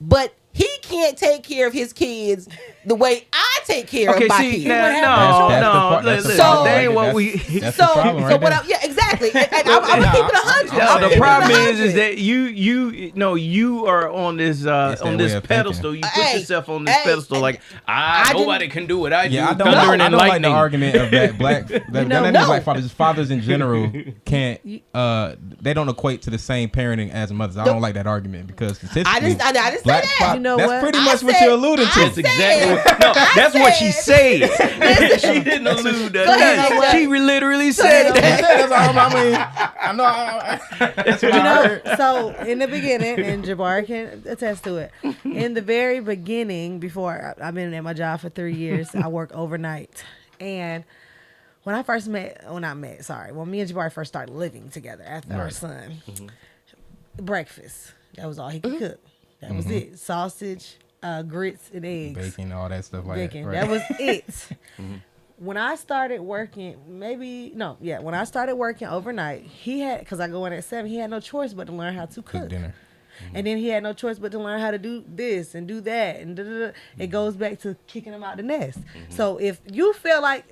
But he can't take care of his kids the way I take care Okay, of my see, kids. now, That's the part- that's the listen, problem that right ain't there. what we. That's So, the problem right there. yeah, exactly. And I'm gonna keep it 100. I'm gonna The keep it problem 100. is that you are on this that on way this of pedestal. You put Hey, yourself on this hey, pedestal like I nobody didn't- can do what I do. Yeah, I Thunder don't, and I don't like the lightning. argument of that not know, even no. black fathers, just fathers in general can't. They don't equate to the same parenting as mothers. I don't like that argument because statistically, I didn't say black that. fa- You know that's what? pretty I much what said- you're alluding to. I That's exactly said- what. No, that's what she said- said. She didn't allude to ahead, that. Jay. She literally said that. That's all I mean. I know. That's what You I know, heard. so in the beginning, and Jabbar can attest to it. In the very beginning, before I've been at my job for 3 years, I work overnight. And when I first met, when me and Jabbar first started living together after our son, breakfast, that was all he could cook. That was it. Sausage, grits, and eggs. Bacon, all that stuff like Bacon. that. That was it. when I started working, when I started working overnight, he had, because I go in at 7, he had no choice but to learn how to cook dinner. And then he had no choice but to learn how to do this and do that. And it goes back to kicking him out the nest. So if you feel like,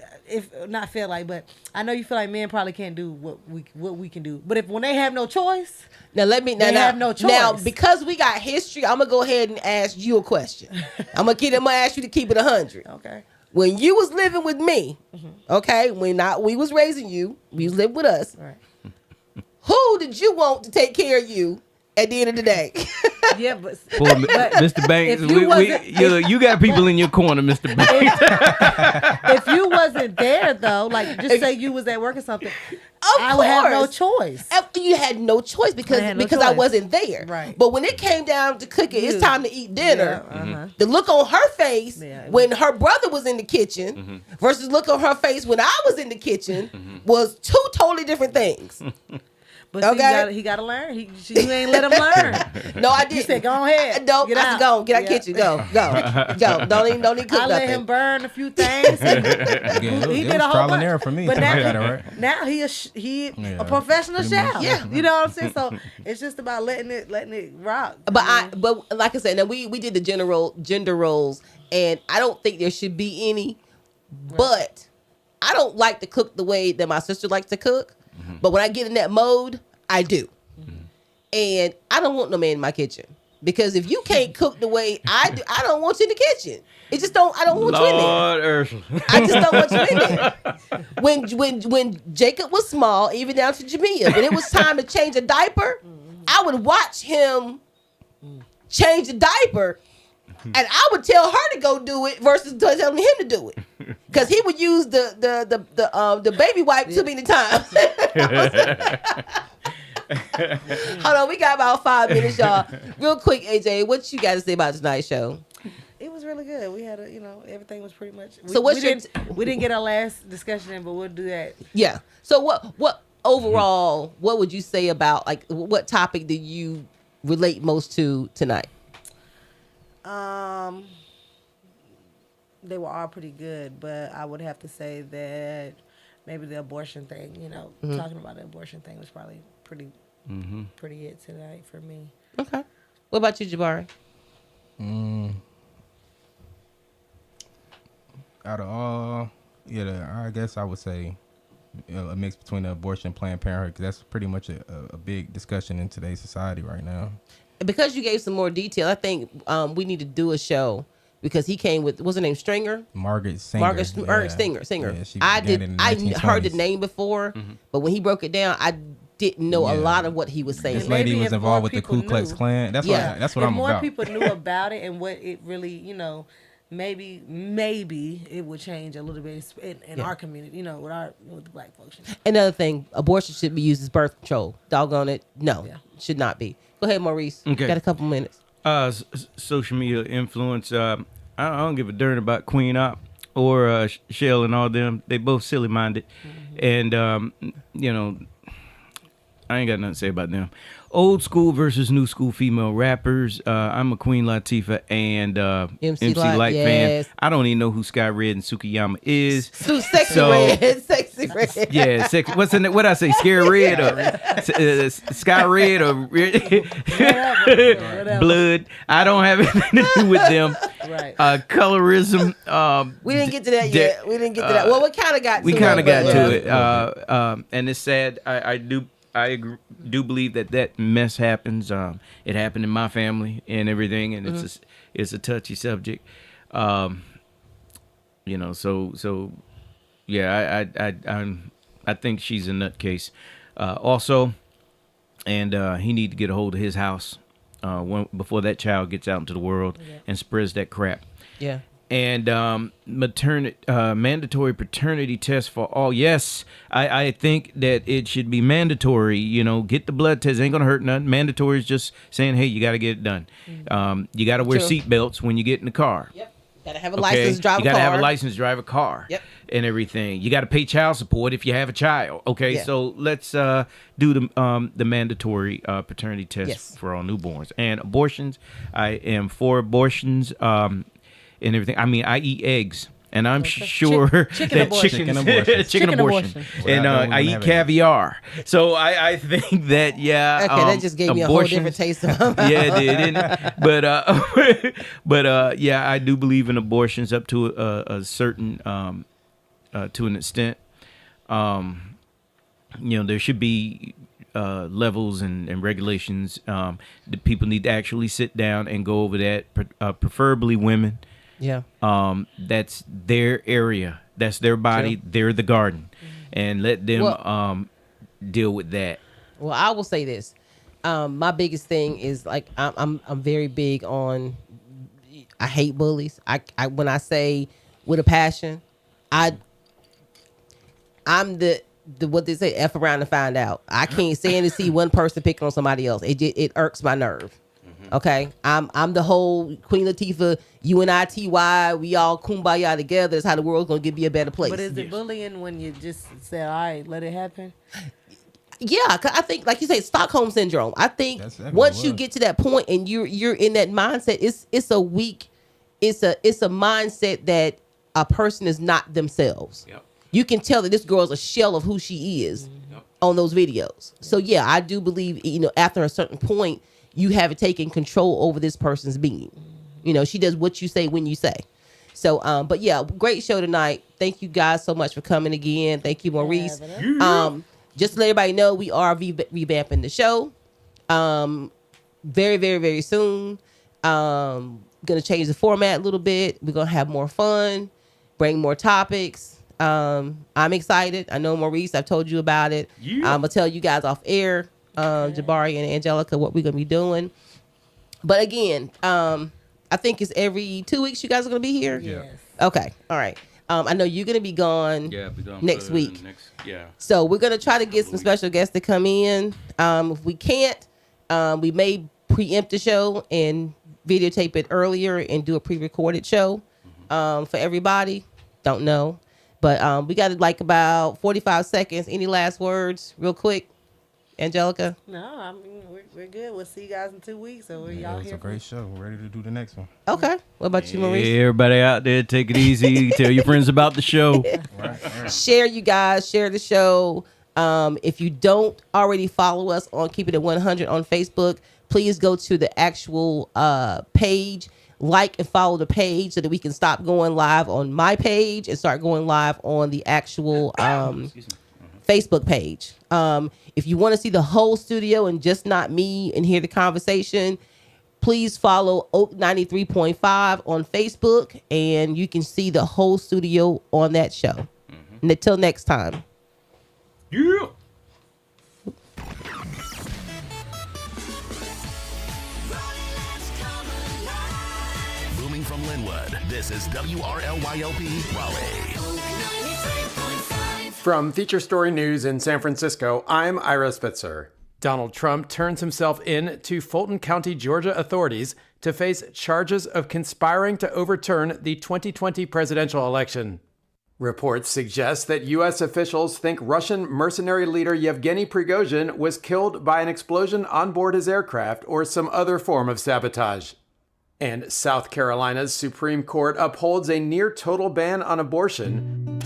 but I know you feel like men probably can't do what we can do. But when they have no choice, they have no choice. Now, because we got history, I'm going to go ahead and ask you a question. I'm going to ask you to keep it 100. Okay. When you was living with me, okay, we was raising you, you lived with us. Right. Who did you want to take care of you at the end of the day? Yeah, but Mr. Banks, you got people in your corner, Mr. Banks. If you wasn't there though, like just say you was at work or something, I would have no choice. You had no choice because I wasn't there. Right. But when it came down to cooking, it's time to eat dinner. The look on her face when her brother was in the kitchen versus look on her face when I was in the kitchen was two totally different things. But he got to learn. You ain't let him learn. No, I didn't. You said, go ahead. No, get out. Go. Get out kitchen. Go. Don't even cook I let him burn a few things. He did a whole bunch. Error for me. But now he a professional chef. Yeah. You know what I'm saying? So it's just about letting it rock. But like I said, now we did the gender roles, and I don't think there should be any. Right. But I don't like to cook the way that my sister likes to cook. But when I get in that mode, I do. And I don't want no man in my kitchen. Because if you can't cook the way I do, I don't want you in the kitchen. I don't want you in there. I just don't want you in there. When Jacob was small, even down to Jamia, when it was time to change a diaper, I would watch him change the diaper. And I would tell her to go do it versus telling him to do it, because he would use the baby wipe too many times. Hold on, we got about 5 minutes, y'all. Real quick, AJ, what you got to say about tonight's show? It was really good. We had everything was pretty much. We didn't get our last discussion in, but we'll do that. Yeah. So what overall, what would you say about, like, what topic do you relate most to tonight? They were all pretty good, but I would have to say that maybe the abortion thing, talking about the abortion thing was probably pretty it tonight for me. Okay. What about you, Jabari? Out of all, I guess I would say a mix between the abortion and Planned Parenthood, because that's pretty much a big discussion in today's society right now. Because you gave some more detail, I think we need to do a show, because he came with, what's her name, Stringer? Margaret Singer. Singer. Yeah, I heard the name before, but when he broke it down, I didn't know a lot of what he was saying. This lady was involved with the Ku Klux Klan. That's what I'm about. If more people knew about it and what it really, maybe it would change a little bit in our community, with the black folks. Another thing, abortion should be used as birth control. Doggone it. No, should not be. Go ahead, Maurice. Okay. Got a couple minutes. Social media influence. I don't give a darn about Queen Op or Shell and all them. They both silly minded, and I ain't got nothing to say about them. Old school versus new school female rappers. I'm a Queen Latifah and MC Light fan. I don't even know who Sky Red and Sukiyama is. Sexy Red. Yeah, sexy. What I say? Scary Red or Sky Red or Blood. I don't have anything to do with them. Right. Colorism. We didn't get to that yet. Well, we kind of got to it. We kind of got to it. And it's sad. I do believe that mess happens. It happened in my family and everything, and it's a touchy subject. So yeah, I think she's a nutcase. Also, and he need to get a hold of his house before that child gets out into the world and spreads that crap. Yeah. And mandatory paternity test for all. Yes, I think that it should be mandatory. Get the blood test. Ain't gonna hurt nothing. Mandatory is just saying, hey, you got to get it done. You got to wear seatbelts when you get in the car. Yep. Got to have a license to drive a car. You got to have a license to drive a car. Yep. And everything. You got to pay child support if you have a child. Okay. Yeah. So let's do the mandatory paternity test for all newborns. And abortions. I am for abortions. And everything. I mean, I eat eggs, and I'm sure chicken that abortion. Chicken abortion. chicken abortion, and I eat caviar. So I think that that just gave me a whole different taste. Of yeah, it did, didn't it? But yeah, I do believe in abortions up to a certain to an extent. There should be levels and regulations. The people need to actually sit down and go over that, preferably women. Yeah. That's their area. That's their body. True. They're the garden, and let them deal with that. Well, I will say this. My biggest thing is like I'm very big on. I hate bullies. I when I say with a passion, I'm the what they say, F around to find out. I can't stand to see one person picking on somebody else. It irks my nerve. Okay, I'm the whole Queen Latifah, UNITY. We all kumbaya together. That's how the world's gonna give you a better place. But is it bullying when you just say, "All right, let it happen"? Yeah, 'cause I think, like you say, Stockholm syndrome. I think once you get to that point and you're in that mindset, it's a mindset that a person is not themselves. Yep. You can tell that this girl's a shell of who she is on those videos. So yeah, I do believe, after a certain point, you have taken control over this person's being. She does what you say when you say. So, but yeah, great show tonight. Thank you guys so much for coming again. Thank you, Maurice. Just to let everybody know, we are revamping the show. Very, very, very soon. Gonna change the format a little bit. We're gonna have more fun, bring more topics. I'm excited. I know, Maurice, I've told you about it. Yeah. I'm gonna tell you guys off air, Jabari and Angelica, what we're gonna be doing. But again, I think it's every 2 weeks you guys are gonna be here. Yes. Okay. All right. I know you're gonna be gone next week. Yeah. So we're gonna try to get some special guests to come in. If we can't, we may preempt the show and videotape it earlier and do a pre-recorded show for everybody. Don't know. But we got like about 45 seconds. Any last words real quick, Angelica? No, I mean, we're good. We'll see you guys in 2 weeks. So y'all It's here. a great show. We're ready to do the next one. Okay. What about you, Maurice? Hey, everybody out there, take it easy. Tell your friends about the show. Right. Share, you guys. Share the show. If you don't already follow us on Keepin' It 100 on Facebook, please go to the actual page. Like and follow the page so that we can stop going live on my page and start going live on the actual Facebook page. If you want to see the whole studio and just not me and hear the conversation, please follow Oak 93.5 on Facebook and you can see the whole studio on that show. And until next time. Yeah. Booming from Linwood, this is WRLYLP Raleigh. From Feature Story News in San Francisco, I'm Ira Spitzer. Donald Trump turns himself in to Fulton County, Georgia authorities to face charges of conspiring to overturn the 2020 presidential election. Reports suggest that U.S. officials think Russian mercenary leader Yevgeny Prigozhin was killed by an explosion on board his aircraft or some other form of sabotage. And South Carolina's Supreme Court upholds a near-total ban on abortion